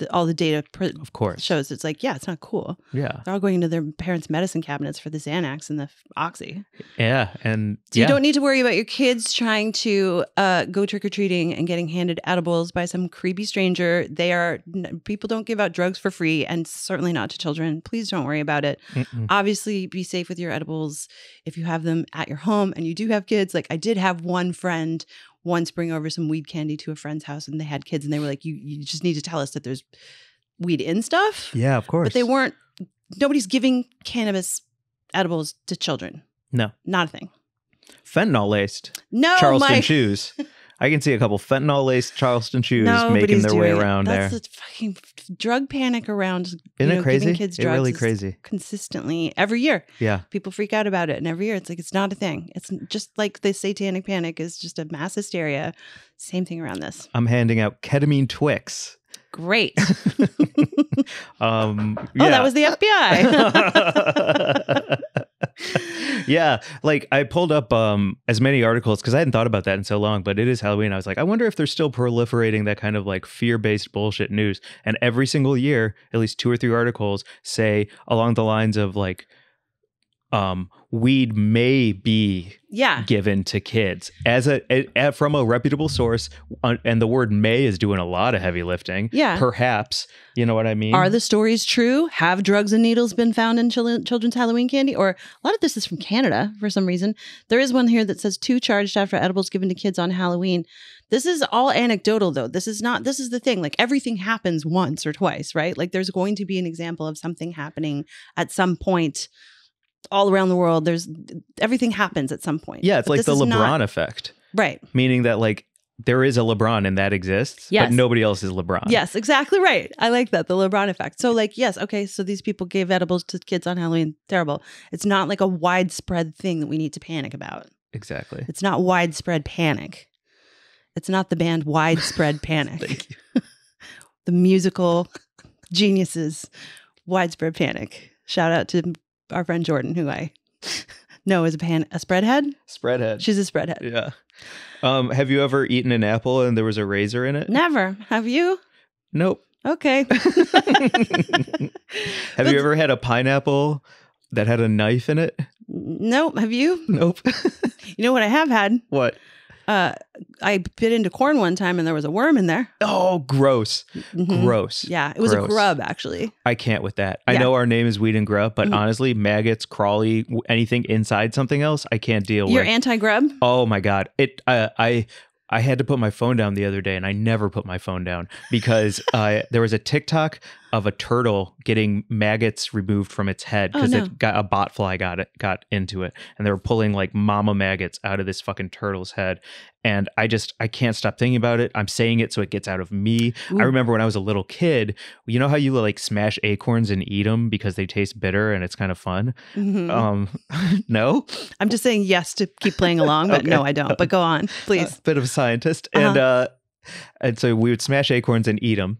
All the data of course shows it's like, it's not cool. Yeah. They're all going into their parents' medicine cabinets for the Xanax and the Oxy. Yeah. And so you don't need to worry about your kids trying to go trick-or-treating and getting handed edibles by some creepy stranger. People don't give out drugs for free, and certainly not to children. Please don't worry about it. Obviously, be safe with your edibles if you have them at your home and you do have kids. Like I did have one friend once bring over some weed candy to a friend's house and they had kids and they were like, you just need to tell us that there's weed in stuff. Yeah, of course. But nobody's giving cannabis edibles to children. No. Not a thing. Fentanyl laced. No, Charleston Mike. shoes. I can see a couple fentanyl laced Charleston shoes making their way around there. That's a fucking drug panic around. Isn't it crazy? Giving kids drugs really crazy. Consistently every year. Yeah. People freak out about it. And every year it's like, it's not a thing. It's just like the satanic panic is just a mass hysteria. Same thing around this. I'm handing out ketamine Twix. Great. Oh, that was the FBI. Yeah, like I pulled up as many articles because I hadn't thought about that in so long, but it is Halloween. I was like, I wonder if they're still proliferating that kind of like fear-based bullshit news. And every single year, at least 2 or 3 articles say along the lines of like, weed may be given to kids as from a reputable source, and the word may is doing a lot of heavy lifting. Yeah, perhaps, you know what I mean? Are the stories true? Have drugs and needles been found in children's Halloween candy? Or a lot of this is from Canada for some reason. There is one here that says 2 charged after edibles given to kids on Halloween. This is all anecdotal though. This is the thing. Like everything happens once or twice, right? Like there's going to be an example of something happening at some point. All around the world, everything happens at some point. Yeah, it's like the LeBron effect. Right. Meaning that like there is a LeBron and that exists, but nobody else is LeBron. Yes, exactly right. I like that, the LeBron effect. So like, yes, okay, so these people gave edibles to kids on Halloween. Terrible. It's not like a widespread thing that we need to panic about. Exactly. It's not widespread panic. It's not the band Widespread Panic. Thank you. The musical geniuses, Widespread Panic. Shout out to our friend Jordan, who I know is a spread head. Spread head. She's a spread head. Yeah. Have you ever eaten an apple and there was a razor in it? Never. Have you? Nope. Okay. Have you ever had a pineapple that had a knife in it? Nope. Have you? Nope. You know what I have had? What? I bit into corn one time and there was a worm in there. Oh, gross. Mhm. Gross. Yeah, it was Gross. a grub, actually. I can't with that. I Yeah. know our name is Weed and Grub, but Mhm. honestly, maggots, crawly, anything inside something else, I can't deal You're with. anti-grub? Oh my God. I had to put my phone down the other day, and I never put my phone down because there was a TikTok of a turtle getting maggots removed from its head because no. it got a bot fly got into it, and they were pulling like mama maggots out of this fucking turtle's head. And I can't stop thinking about it. I'm saying it so it gets out of me. Ooh. I remember when I was a little kid, you know how you like smash acorns and eat them because they taste bitter and it's kind of fun? Mhm. No? I'm just saying yes to keep playing along, but Okay. no, I don't. But go on, please. Bit of a scientist. Uh-huh. And so we would smash acorns and eat them.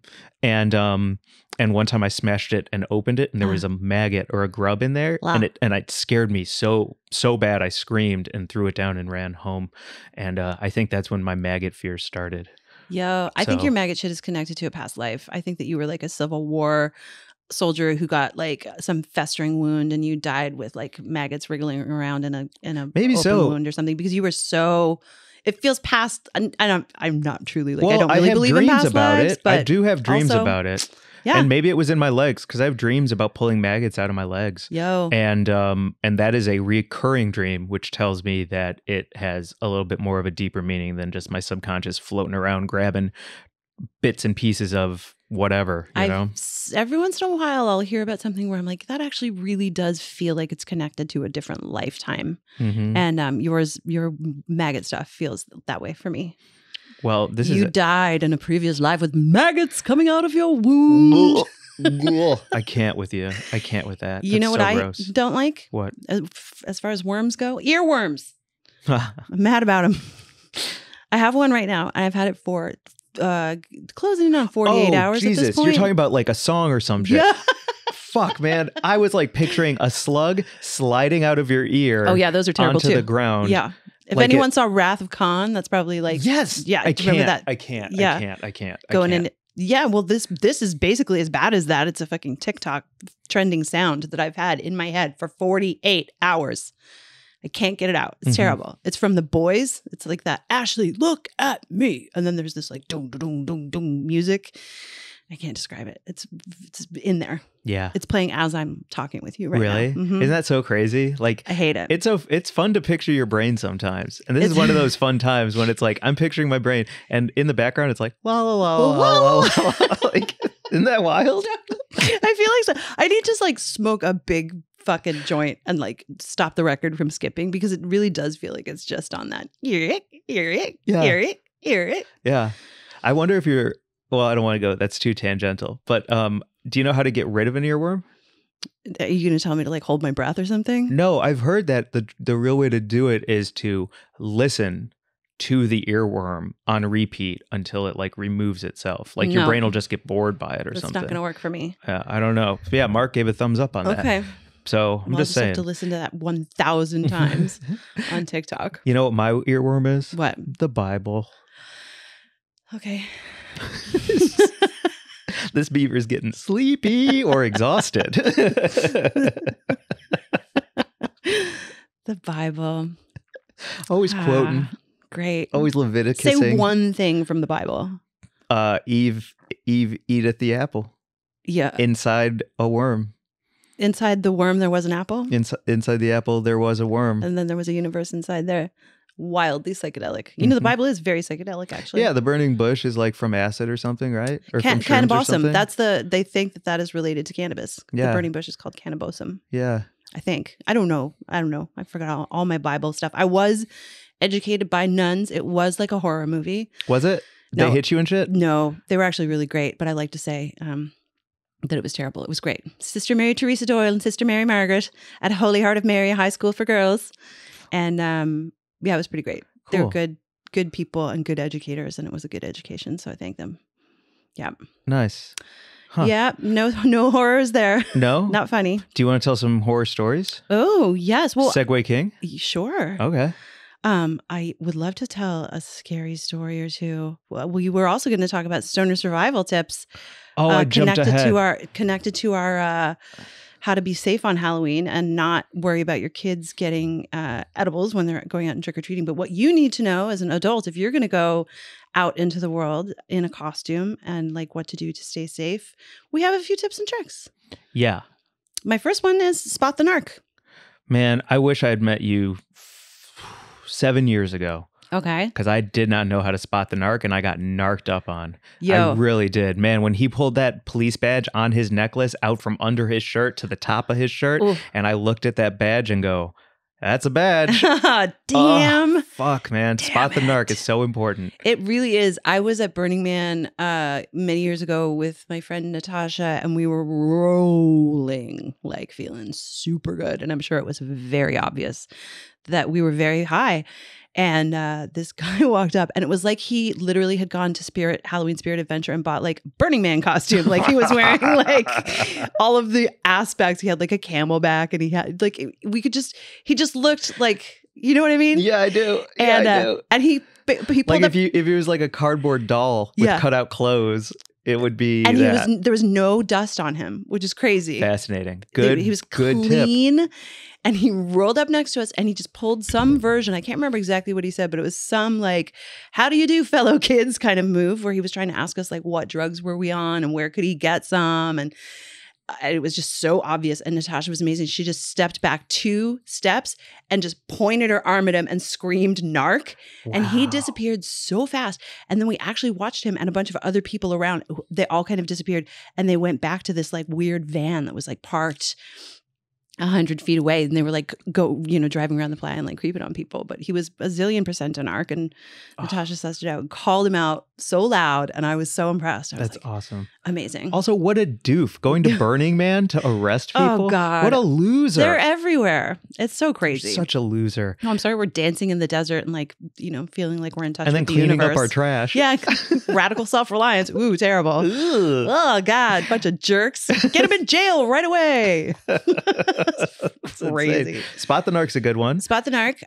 And one time I smashed it and opened it, and there was a maggot or a grub in there, Wow. and it scared me so bad I screamed and threw it down and ran home. And I think that's when my maggot fear started. Yo, I think So- your maggot shit is connected to a past life. I think that you were like a Civil War soldier who got like some festering wound and you died with like maggots wriggling around in a Maybe open so. wound or something because you were so. It feels past. I'm not truly like Well, I don't really have believe in dreams past about lives, it. but I do have dreams also- about it. Yeah. And maybe it was in my legs because I have dreams about pulling maggots out of my legs. Yo. And that is a recurring dream, which tells me that it has a little bit more of a deeper meaning than just my subconscious floating around grabbing bits and pieces of whatever, you know? Every once in a while, I'll hear about something where I'm like, that actually really does feel like it's connected to a different lifetime. Mhm. And your maggot stuff feels that way for me. Well, this You is died in a previous life with maggots coming out of your wound. I can't with you. I can't with that. You know That's what so I gross. don't like? What? As far as worms go? Earworms. I'm mad about them. I have one right now, and I've had it for closing in on 48 hours Jesus. at this point. You're talking about like a song or some shit. Yeah. Fuck, man. I was like picturing a slug sliding out of your ear. Oh, yeah, those are terrible onto too. the ground. Yeah. If Like anyone saw Wrath of Khan, that's probably like Yes. yeah. I remember can't. that? I can't. Yeah. I can't. Going in. Yeah, well, this is basically as bad as that. It's a fucking TikTok trending sound that I've had in my head for 48 hours. I can't get it out. It's terrible. It's from The Boys. It's like that, Ashley, look at me. And then there's this like dong, dong, dong, dong music. I can't describe it. It's in there. Yeah. It's playing as I'm talking with you right Really? now. Mhm. Isn't that so crazy? Like I hate it. it's fun to picture your brain sometimes. And this is one of those fun times when it's like I'm picturing my brain and in the background it's like la la la la la la. Like isn't that wild? I feel like I need to like smoke a big fucking joint and like stop the record from skipping because it really does feel like it's just on that. Hear it. Yeah. I wonder if you're well, I don't want to go. That's too tangential. But do you know how to get rid of an earworm? Are you going to tell me to like hold my breath or something? No, I've heard that the real way to do it is to listen to the earworm on repeat until it like removes itself. Like your No. brain will just get bored by it or That's something. not going to work for me. I don't know. Yeah, Mark gave a thumbs up on that. Okay. So I'm Well, just I'll saying. have to listen to that 1,000 times on TikTok. You know what my earworm is? What? The Bible. Okay. This beaver is getting sleepy or exhausted. The Bible. Always quoting. Great. Always Leviticus. Say one thing from the Bible. Eve eateth the apple. Yeah. Inside a worm. Inside the worm, there was an apple. Inside the apple, there was a worm. And then there was a universe inside there. Wildly psychedelic. You know, the Bible is very psychedelic, actually. Yeah, the burning bush is like from acid or something, right? Or from shrooms or cannabosum. something? That's they think that is related to cannabis. Yeah. The burning bush is called cannabosum. Yeah. I think. I don't know. I forgot all my Bible stuff. I was educated by nuns. It was like a horror movie. Was it? No. They hit you and shit? No, they were actually really great. But I like to say that it was terrible. It was great. Sister Mary Teresa Doyle and Sister Mary Margaret at Holy Heart of Mary High School for Girls. And yeah, it was pretty great. They were Cool. good people and good educators. And it was a good education. So I thank them. Yeah. Nice. Huh. Yeah, no horrors there. No? Not funny. Do you want to tell some horror stories? Oh, yes. Well, Segway King? sure. Okay. I would love to tell a scary story or two. Well, we were also going to talk about stoner survival tips. Oh, I jumped ahead. Connected to our how to be safe on Halloween and not worry about your kids getting edibles when they're going out and trick-or-treating. But what you need to know as an adult, if you're going to go out into the world in a costume and like what to do to stay safe, we have a few tips and tricks. Yeah. My first one is spot the narc. Man, I wish I had met you 7 years ago. Okay. Because I did not know how to spot the narc, and I got narked up on. Yo. I really did. Man, when he pulled that police badge on his necklace out from under his shirt to the top of his shirt, Ooh. and I looked at that badge and go, that's a badge. Damn. Oh, fuck, man. Spot the narc is so important. It really is. I was at Burning Man many years ago with my friend Natasha, and we were rolling, like feeling super good. And I'm sure it was very obvious that we were very high. And this guy walked up, and it was like he literally had gone to Halloween Spirit Adventure and bought like Burning Man costume. Like he was wearing like all of the aspects. He had like a camelback, and he had like he just looked like, you know what I mean? Yeah, I do. And I do. And he pulled like up, if he was like a cardboard doll with cutout clothes, it would be. And that. there was no dust on him, which is crazy. Fascinating. Good. He was good clean. Tip. And he rolled up next to us and he just pulled some version. I can't remember exactly what he said, but it was some like, how do you do, fellow kids kind of move, where he was trying to ask us like, what drugs were we on and where could he get some? And it was just so obvious. And Natasha was amazing. She just stepped back 2 steps and just pointed her arm at him and screamed narc. Wow. And he disappeared so fast. And then we actually watched him and a bunch of other people around. They all kind of disappeared. And they went back to this like weird van that was like parked 100 feet away, and they were like driving around the playa and like creeping on people. But he was a zillion % an narc, and Natasha sussed it out and called him out so loud, and I was so impressed. That's awesome. Amazing. Also, what a doof going to Burning Man to arrest people. Oh God, what a loser! They're everywhere. It's so crazy. Such a loser. No, I'm sorry. We're dancing in the desert and like feeling like we're in touch and then with the cleaning universe. up our trash. Yeah, radical self-reliance. Ooh, terrible. Ugh. Oh God, bunch of jerks. Get them in jail right away. Crazy. Insane. Spot the narc's a good one. Spot the narc.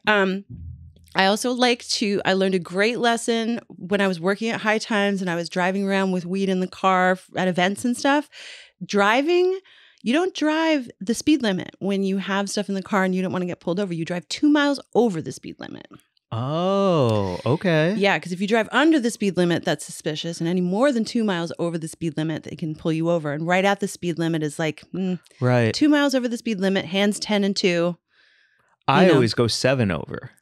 I also I learned a great lesson when I was working at High Times and I was driving around with weed in the car at events and stuff. Driving, you don't drive the speed limit when you have stuff in the car and you don't want to get pulled over. You drive 2 miles over the speed limit. Oh, okay. Yeah, because if you drive under the speed limit, that's suspicious. And any more than 2 miles over the speed limit, they can pull you over. And right at the speed limit is like, right, 2 miles over the speed limit, hands 10 and 2. I always go 7 over.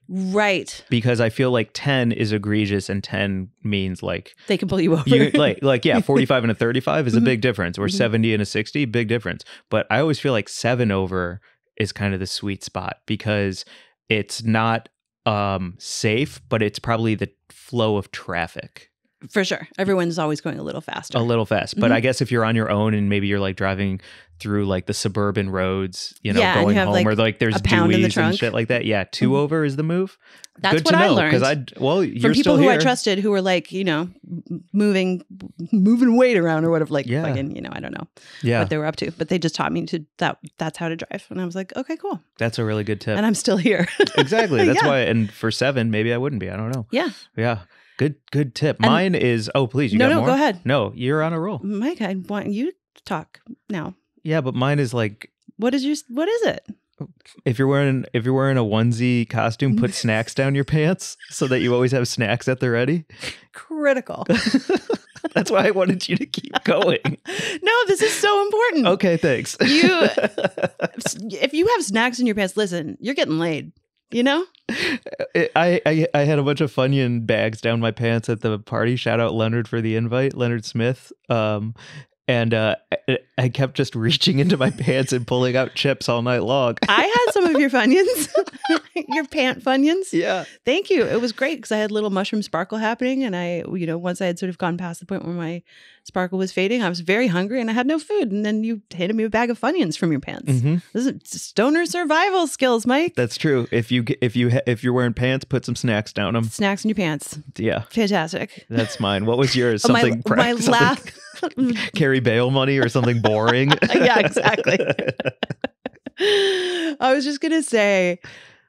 Right. Because I feel like 10 is egregious and 10 means like they can pull you over. Yeah, 45 and a 35 is a big difference, or 70 and a 60, big difference. But I always feel like 7 over is kind of the sweet spot because it's not safe, but it's probably the flow of traffic. For sure. Everyone's always going a little faster. A little fast. But I guess if you're on your own and maybe you're like driving through like the suburban roads, going home, or like there's Deweys and shit like that. Yeah, 2 over is the move. That's good what to know, I learned. Because you're from people still who here. I trusted who were like, moving weight around or whatever, like fucking, I don't know what they were up to, but they just taught me that's how to drive. And I was like, okay, cool. That's a really good tip. And I'm still here. Exactly. That's why. And for 7, maybe I wouldn't be. I don't know. Yeah. Yeah. Good tip. Mine is, please, you got more? No, go ahead. No, you're on a roll. Mike, I want you to talk now. Yeah, but mine is like, what is it? If you're wearing a onesie costume, put snacks down your pants so that you always have snacks at the ready. Critical. That's why I wanted you to keep going. No, this is so important. Okay, thanks. If you have snacks in your pants, listen, you're getting laid. I had a bunch of Funyun bags down my pants at the party. Shout out Leonard for the invite, Leonard Smith. And I kept just reaching into my pants and pulling out chips all night long. I had some of your Funyuns, your pant Funyuns. Yeah. Thank you. It was great because I had little mushroom sparkle happening. And I, once I had sort of gone past the point where my sparkle was fading, I was very hungry and I had no food. And then you handed me a bag of Funyuns from your pants. Mm-hmm. This is stoner survival skills, Mike. That's true. If you're wearing pants, put some snacks down them. Snacks in your pants. Yeah. Fantastic. That's mine. What was yours? Something my last carry Maury bail money or something boring. Yeah, exactly. I was just going to say,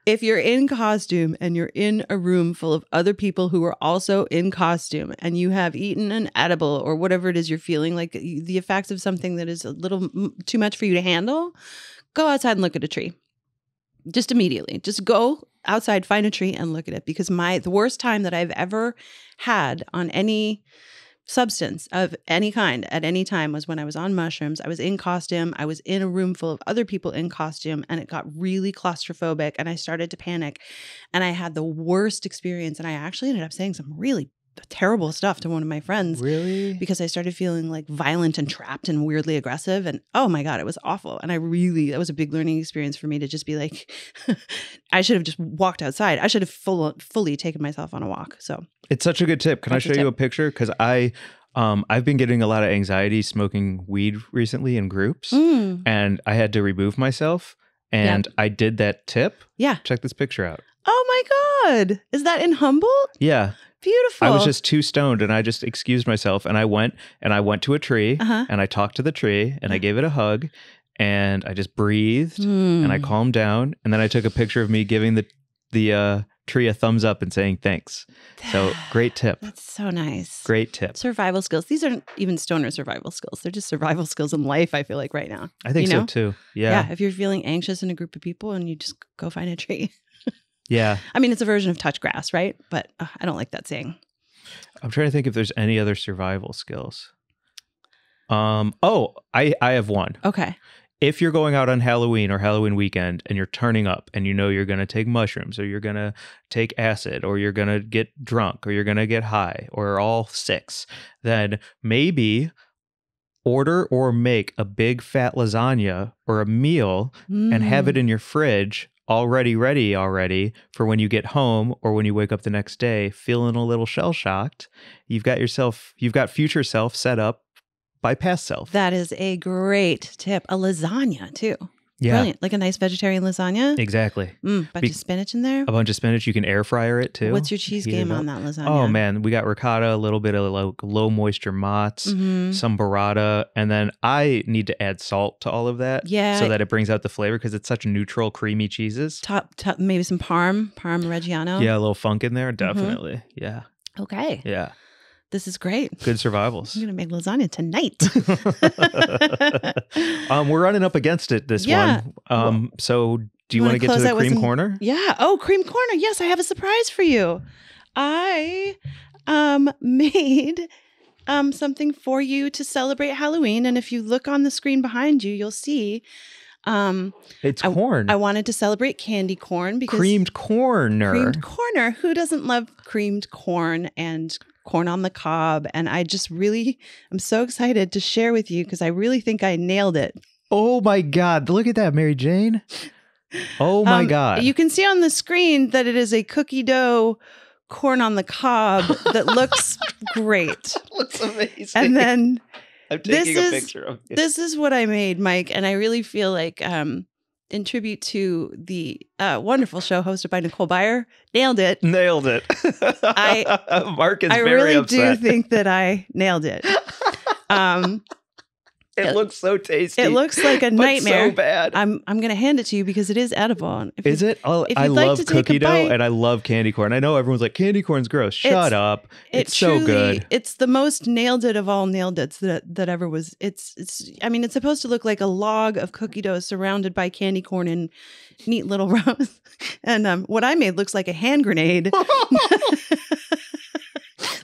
if you're in costume and you're in a room full of other people who are also in costume and you have eaten an edible or whatever it is you're feeling, like the effects of something that is a little too much for you to handle, go outside and look at a tree. Just immediately. Just go outside, find a tree and look at it. Because the worst time that I've ever had on any substance of any kind at any time was when I was on mushrooms. I was in costume. I was in a room full of other people in costume, and it got really claustrophobic and I started to panic and I had the worst experience. And I actually ended up saying some really terrible stuff to one of my friends. Really? Because I started feeling like violent and trapped and weirdly aggressive. And oh my God, it was awful. And that was a big learning experience for me to just be like, I should have just walked outside. I should have fully taken myself on a walk. So it's such a good tip. Can I show you a picture? Because I've been getting a lot of anxiety smoking weed recently in groups, and I had to remove myself. And I did that tip. Yeah. Check this picture out. Oh my God. Is that in Humboldt? Yeah. Beautiful. I was just too stoned and I just excused myself and I went to a tree and I talked to the tree and I gave it a hug and I just breathed and I calmed down. And then I took a picture of me giving the tree a thumbs up and saying thanks. So great tip. That's so nice. Great tip. Survival skills. These aren't even stoner survival skills. They're just survival skills in life, I feel like right now. I think so too. Yeah. Yeah. If you're feeling anxious in a group of people and you just go find a tree. Yeah. I mean, it's a version of touch grass, right? But I don't like that saying. I'm trying to think if there's any other survival skills. I have one. Okay. If you're going out on Halloween or Halloween weekend and you're turning up and you know you're going to take mushrooms or you're going to take acid or you're going to get drunk or you're going to get high or all six, then maybe order or make a big fat lasagna or a meal and have it in your fridge already ready for when you get home or when you wake up the next day feeling a little shell-shocked. You've got future self set up by past self. That is a great tip. A lasagna too. Yeah. Brilliant. Like a nice vegetarian lasagna. Exactly. Bunch of spinach in there. A bunch of spinach. You can air fryer it too. What's your cheese game on that lasagna? Oh man, we got ricotta, a little bit of low moisture mozz, some burrata, and then I need to add salt to all of that. Yeah. So that it brings out the flavor because it's such neutral, creamy cheeses. Top, maybe some Parm Reggiano. Yeah, a little funk in there, definitely. Yeah. Okay. Yeah. This is great. Good survivals. I'm going to make lasagna tonight. We're running up against it this one. So do you want to get to the cream corner? Yeah. Oh, cream corner. Yes, I have a surprise for you. I made something for you to celebrate Halloween. And if you look on the screen behind you, you'll see it's corn. I wanted to celebrate candy corn because creamed corner. Creamed corner. Who doesn't love creamed corn and corn on the cob? And I'm so excited to share with you because I really think I nailed it. Oh my God. Look at that, Mary Jane. Oh my God. You can see on the screen that it is a cookie dough corn on the cob that looks great. Looks amazing. And then I'm taking a picture of it. This is what I made, Mike. And I really feel like in tribute to the wonderful show hosted by Nicole Byer, nailed it. Mark is very upset. I really do think that I nailed it. It looks so tasty. It looks like a nightmare. So bad. I'm going to hand it to you because it is edible. Is it? I love cookie dough and I love candy corn. I know everyone's like, candy corn's gross. Shut up. It's so good. It's the most nailed it of all nailed it's that ever was. It's supposed to look like a log of cookie dough surrounded by candy corn in neat little rows. And what I made looks like a hand grenade.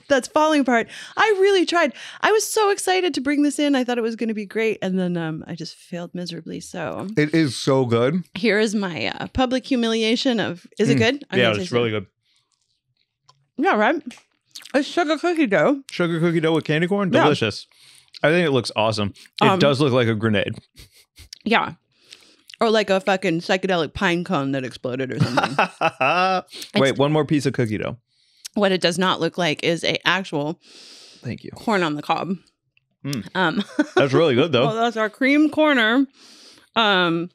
That's falling apart. I really tried. I was so excited to bring this in. I thought it was going to be great. And then I just failed miserably. So it is so good. Here is my public humiliation of, is it good? Yeah, it's really good. Yeah, right? It's sugar cookie dough. Sugar cookie dough with candy corn? Delicious. Yeah. I think it looks awesome. It does look like a grenade. Yeah. Or like a fucking psychedelic pine cone that exploded or something. Wait, one more piece of cookie dough. What it does not look like is a actual thank you corn on the cob. That's really good though. Well, that's our cream corner. So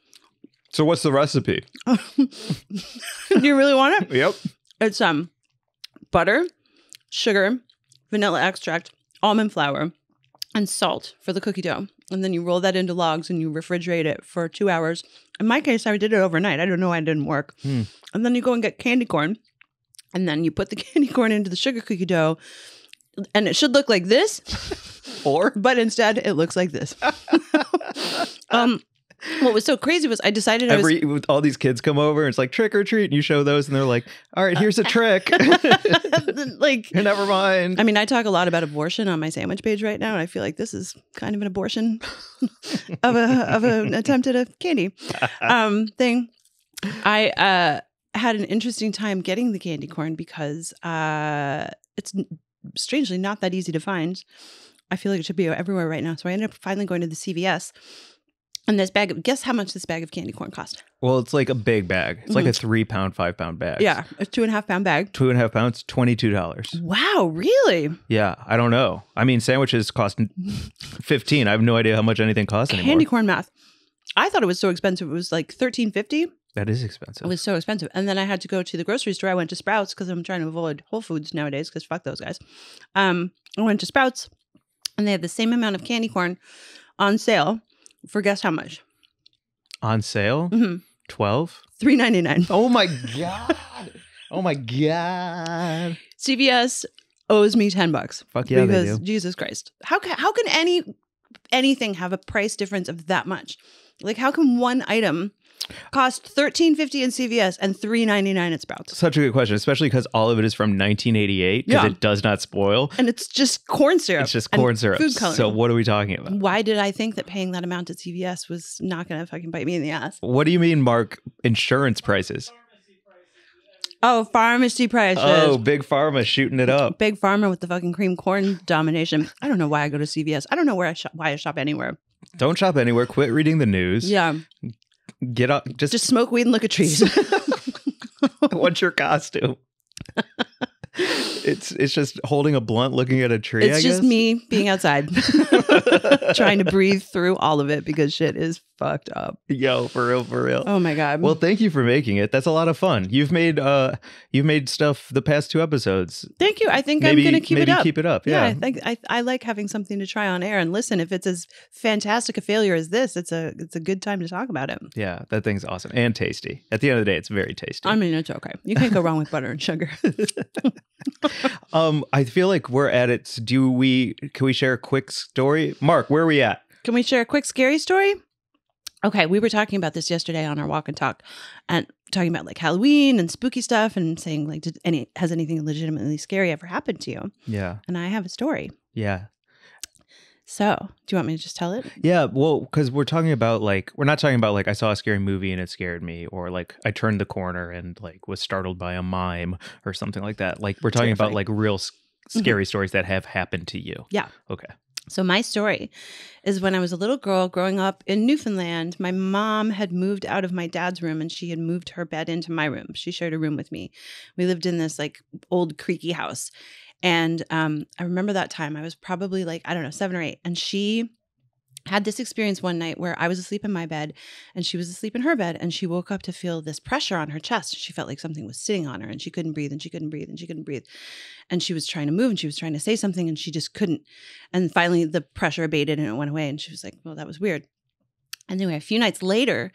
what's the recipe? Do you really want it? Yep. It's butter, sugar, vanilla extract, almond flour, and salt for the cookie dough. And then you roll that into logs and you refrigerate it for 2 hours. In my case, I did it overnight. I don't know why it didn't work. And then you go and get candy corn. And then you put the candy corn into the sugar cookie dough. And it should look like this. But instead, it looks like this. What was so crazy was I decided all these kids come over and it's like trick or treat, and you show those and they're like, all right, here's a trick. like, never mind. I mean, I talk a lot about abortion on my sandwich page right now, and I feel like this is kind of an abortion of an attempt at a candy thing. I had an interesting time getting the candy corn because it's strangely not that easy to find. I feel like it should be everywhere right now. So I ended up finally going to the CVS. And this bag, guess how much this bag of candy corn cost? Well, it's like a big bag. It's like a 3 pound, 5 pound bag. Yeah, a 2.5 pound bag. 2.5 pounds, $22. Wow, really? Yeah, I don't know. I mean, sandwiches cost $15. I have no idea how much anything costs anymore. Candy corn math. I thought it was so expensive. It was like $13.50. That is expensive. It was so expensive. And then I had to go to the grocery store. I went to Sprouts because I'm trying to avoid Whole Foods nowadays because fuck those guys. I went to Sprouts and they had the same amount of candy corn on sale for guess how much? On sale? 12? $3.99. Oh my God. Oh my God. CVS owes me $10. Fuck yeah, because they do. Jesus Christ. How can anything have a price difference of that much? Like, how can one item cost $13.50 in CVS and $3.99 at Sprouts? Such a good question, especially because all of it is from 1988 because it does not spoil. And it's just corn syrup. It's just corn syrup. Food coloring. So what are we talking about? Why did I think that paying that amount at CVS was not going to fucking bite me in the ass? What do you mean, Mark? Insurance prices? Oh, pharmacy prices. Oh, Big Pharma shooting it up. Big Pharma with the fucking cream corn domination. I don't know why I go to CVS. I don't know why I shop anywhere. Don't shop anywhere. Quit reading the news. Yeah. Get up. Just smoke weed and look at trees. What's your costume? It's just holding a blunt, looking at a tree. It's just me being outside, trying to breathe through all of it because shit is fucked up. Yo, for real, for real. Oh my God. Well, thank you for making it. That's a lot of fun. You've made stuff the past 2 episodes. Thank you. I think I'm going to keep it up. Maybe keep it up. Yeah. I think I like having something to try on air. And listen, if it's as fantastic a failure as this, it's a good time to talk about it. Yeah, that thing's awesome and tasty. At the end of the day, it's very tasty. I mean, it's okay. You can't go wrong with butter and sugar. I feel like we're at it. Can we share a quick story? Mark, where are we at? Can we share a quick scary story? Okay, we were talking about this yesterday on our walk and talk, and talking about like Halloween and spooky stuff, and saying like, has anything legitimately scary ever happened to you? Yeah. And I have a story. Yeah. So, do you want me to just tell it? Yeah, well, because we're not talking about like I saw a scary movie and it scared me, or like I turned the corner and like was startled by a mime or something like that. Like we're talking about like real scary stories that have happened to you. Yeah. Okay. So my story is when I was a little girl growing up in Newfoundland, my mom had moved out of my dad's room and she had moved her bed into my room. She shared a room with me. We lived in this like old creaky house. And I remember that time I was probably like, I don't know, 7 or 8. And she had this experience one night where I was asleep in my bed and she was asleep in her bed, and she woke up to feel this pressure on her chest. She felt like something was sitting on her, and she couldn't breathe, and she couldn't breathe, and she couldn't breathe. And she was trying to move and she was trying to say something and she just couldn't. And finally the pressure abated and it went away, and she was like, well, that was weird. Anyway, a few nights later,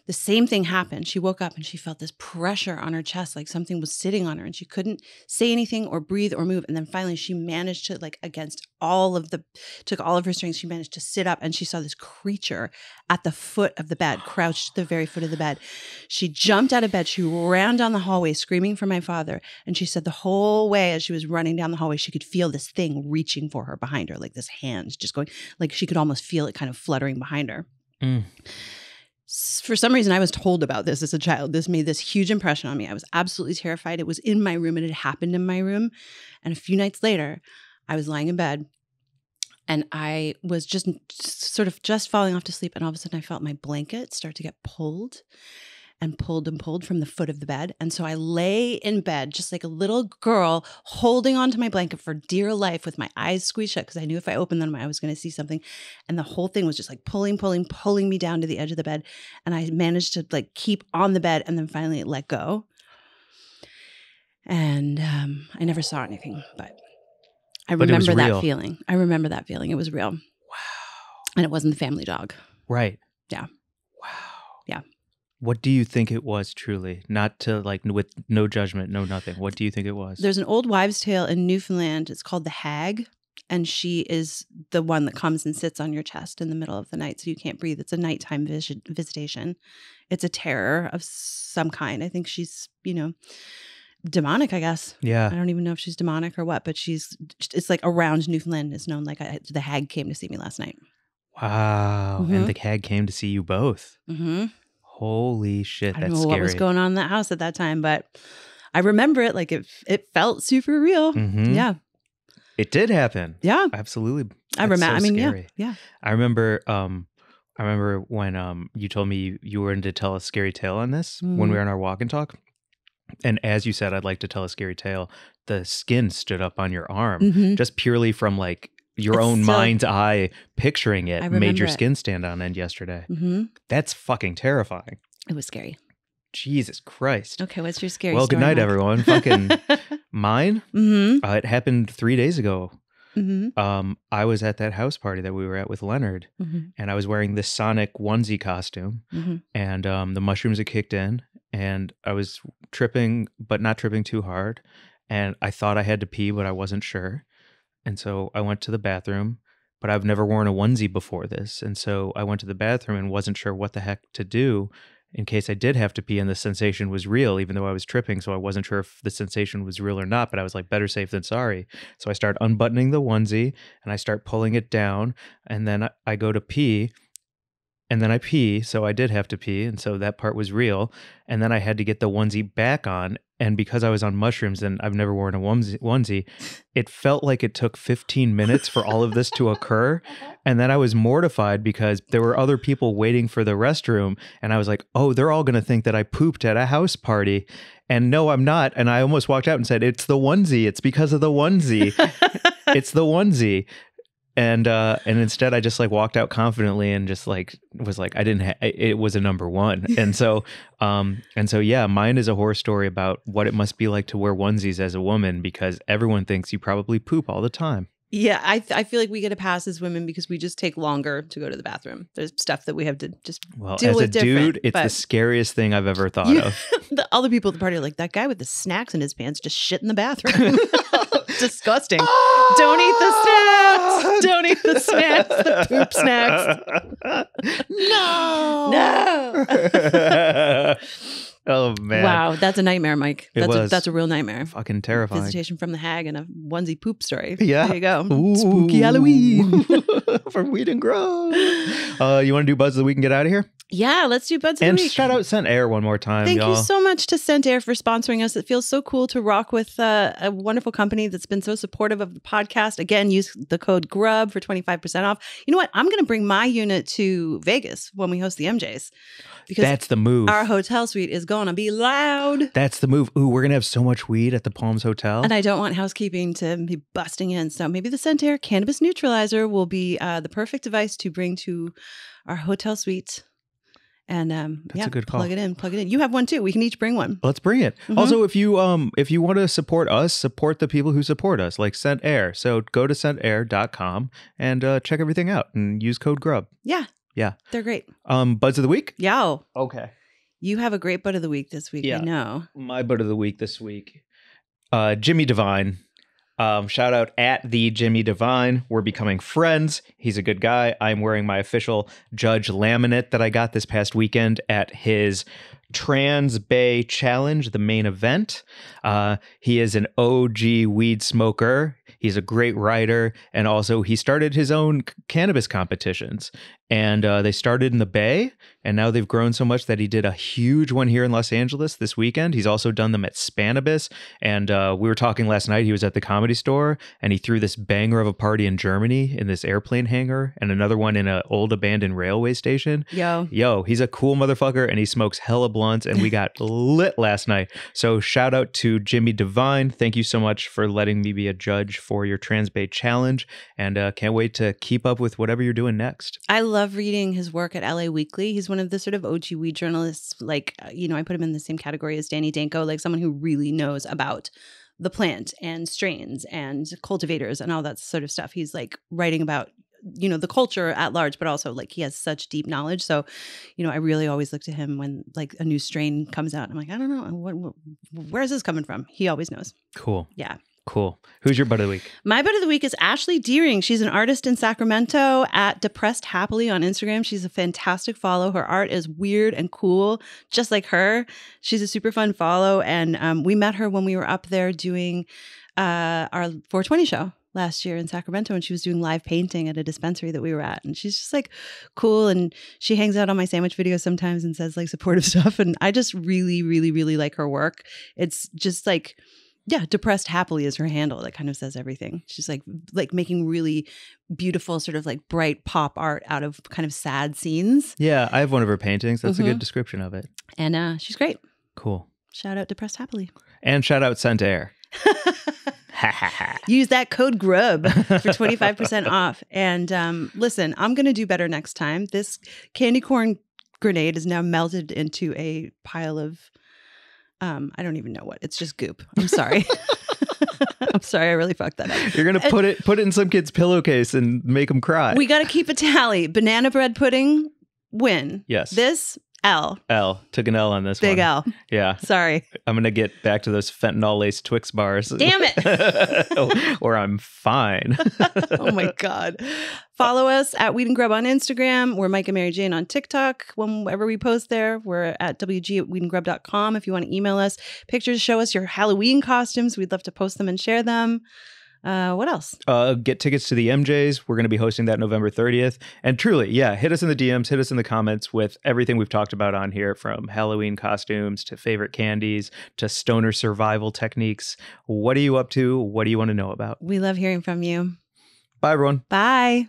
the same thing happened. She woke up and she felt this pressure on her chest, like something was sitting on her, and she couldn't say anything or breathe or move. And then finally she managed to, like, took all of her strength, she managed to sit up, and she saw this creature at the foot of the bed, crouched at the very foot of the bed. She jumped out of bed. She ran down the hallway screaming for my father. And she said the whole way as she was running down the hallway, she could feel this thing reaching for her behind her, like this hand just going, like she could almost feel it kind of fluttering behind her. Mm. For some reason, I was told about this as a child. This made this huge impression on me. I was absolutely terrified. It was in my room. It had happened in my room. And a few nights later, I was lying in bed and I was just sort of just falling off to sleep. And all of a sudden, I felt my blanket start to get pulled and pulled and pulled from the foot of the bed. And so I lay in bed just like a little girl holding onto my blanket for dear life with my eyes squeezed shut because I knew if I opened them, I was going to see something. And the whole thing was just like pulling me down to the edge of the bed. And I managed to like keep on the bed, and then finally it let go. And I never saw anything, but I But it was remember that real. feeling. I remember that feeling. It was real. Wow. And it wasn't the family dog. Right. Yeah. Wow. Yeah. What do you think it was truly? Not to like with no judgment, no nothing. What do you think it was? There's an old wives' tale in Newfoundland. It's called the Hag. And she is the one that comes and sits on your chest in the middle of the night so you can't breathe. It's a nighttime visitation. It's a terror of some kind. I think she's, demonic, I guess. Yeah. I don't even know if she's demonic or what, but it's like around Newfoundland. It's known like the Hag came to see me last night. Wow. Mm-hmm. And the hag came to see you both. Mm-hmm. Holy shit. I That's don't know scary. what was going on in that house at that time, but I remember it like it felt super real. Mhm. Yeah. It did happen. Yeah. Absolutely. I remember. So yeah. scary. Yeah. I remember when you told me you were going to tell a scary tale on this when we were on our walk and talk. And as you said, I'd like to tell a scary tale. The skin stood up on your arm Mhm. just purely from like your It's own still- mind's eye picturing it I made your remember it. skin stand on end yesterday. Mm-hmm. That's fucking terrifying. It was scary. Jesus Christ. Okay, what's your scary Well, story? good night, Mike? everyone. Fucking mine. Mm-hmm. It happened 3 days ago. Mm-hmm. I was at that house party that we were at with Leonard, Mm-hmm. and I was wearing this Sonic onesie costume, Mm-hmm. and the mushrooms had kicked in, and I was tripping, but not tripping too hard, and I thought I had to pee, but I wasn't sure, and so I went to the bathroom, but I've never worn a onesie before this, and so I went to the bathroom and wasn't sure what the heck to do in case I did have to pee and the sensation was real, even though I was tripping. So I wasn't sure if the sensation was real or not, but I was like, better safe than sorry. So I start unbuttoning the onesie and I start pulling it down, and then I go to pee, and then I pee. So I did have to pee. And so that part was real. And then I had to get the onesie back on. And because I was on mushrooms and I've never worn a onesie, it felt like it took 15 minutes for all of this to occur. And then I was mortified because there were other people waiting for the restroom. And I was like, oh, they're all going to think that I pooped at a house party. And no, I'm not. And I almost walked out and said, it's the onesie. It's because of the onesie. It's the onesie. And instead I just like walked out confidently and just like was like, it was a number one. And so yeah, mine is a horror story about what it must be like to wear onesies as a woman, because everyone thinks you probably poop all the time. Yeah, I feel like we get a pass as women because we just take longer to go to the bathroom. There's stuff that we have to just deal as a with dude, it's the but- scariest thing I've ever thought of. The other people at the party are like, that guy with the snacks in his pants just shit in the bathroom. Disgusting. Don't eat the snacks. Don't eat the snacks. The poop snacks. No. Oh man. Wow, that's a nightmare, Mike. It was. That's a real nightmare. Fucking terrifying. Visitation from the Hag and a onesie poop story. Yeah. There you go. Ooh. Spooky Halloween. From Weed and Grub. You want to do Buzz of the Week and get out of here? Yeah, let's do Buds of And the Week. shout out Scent Air one more time, Thank y'all. you so much to Scent Air for sponsoring us. It feels so cool to rock with a wonderful company that's been so supportive of the podcast. Again, use the code GRUB for 25% off. You know what? I'm going to bring my unit to Vegas when we host the MJs. Because That's the move. our hotel suite is going to be loud. That's the move. Ooh, we're going to have so much weed at the Palms Hotel. And I don't want housekeeping to be busting in. So maybe the Scent Air Cannabis Neutralizer will be the perfect device to bring to our hotel suite. And That's a good call. Plug it in. You have one too. We can each bring one. Let's bring it. Mhm. Also, if you want to support us, support the people who support us, like Scent Air. So go to scentair.com and check everything out and use code GRUB. Yeah. Yeah. They're great. Buds of the Week? Yo. Okay. You have a great bud of the week this week. Yeah. I know. My bud of the week this week. Jimmy Devine. Shout out at the Jimmy Devine. We're becoming friends. He's a good guy. I'm wearing my official Judge laminate that I got this past weekend at his Trans Bay Challenge, the main event. He is an OG weed smoker. He's a great writer. And also he started his own cannabis competitions. And they started in the Bay. And now they've grown so much that he did a huge one here in Los Angeles this weekend. He's also done them at Spanibus. And we were talking last night. He was at the Comedy Store. And he threw this banger of a party in Germany in this airplane hangar. And another one in an old abandoned railway station. Yo, he's a cool motherfucker. And he smokes hella blunts. And we got lit last night. So shout out to Jimmy Devine. Thank you so much for letting me be a judge for your Trans Bay Challenge. And can't wait to keep up with whatever you're doing next. I love reading his work at LA Weekly. He's one of the sort of OG weed journalists. Like, I put him in the same category as Danny Danko, like someone who really knows about the plant and strains and cultivators and all that sort of stuff. He's like writing about, you know, the culture at large, but also like he has such deep knowledge. So, you know, I really always look to him when like a new strain comes out. I'm like, I don't know, where's this coming from? He always knows. Cool. Yeah. Cool. Who's your butt of the week? My butt of the week is Ashley Deering. She's an artist in Sacramento at Depressed Happily on Instagram. She's a fantastic follow. Her art is weird and cool, just like her. She's a super fun follow. And we met her when we were up there doing our 420 show last year in Sacramento, and she was doing live painting at a dispensary that we were at. And she's just like cool. And she hangs out on my sandwich videos sometimes and says like supportive stuff. And I just really, really, really like her work. It's just like, yeah, Depressed Happily is her handle. That kind of says everything. She's like making really beautiful sort of like bright pop art out of kind of sad scenes. Yeah, I have one of her paintings. That's a good description of it. And she's great. Cool. Shout out Depressed Happily. And shout out Scent Air. Use that code GRUB for 25% off. And listen, I'm going to do better next time. This candy corn grenade is now melted into a pile of I don't even know what. It's just goop. I'm sorry. I'm sorry. I really fucked that up. You're going to put it in some kid's pillowcase and make them cry. We got to keep a tally. Banana bread pudding, win. Yes. This, L. L. Took an L on this Big one. L. Yeah. Sorry. I'm going to get back to those fentanyl-laced Twix bars. Damn it. Or I'm fine. Oh my God. Follow us at Weed and Grub on Instagram. We're Mike and Mary Jane on TikTok. Whenever we post there, we're at wg@weedandgrub.com. If you want to email us pictures, show us your Halloween costumes. We'd love to post them and share them. What else? Get tickets to the MJs. We're going to be hosting that November 30th. And truly, yeah, hit us in the DMs, hit us in the comments with everything we've talked about on here, from Halloween costumes to favorite candies to stoner survival techniques. What are you up to? What do you want to know about? We love hearing from you. Bye, everyone. Bye.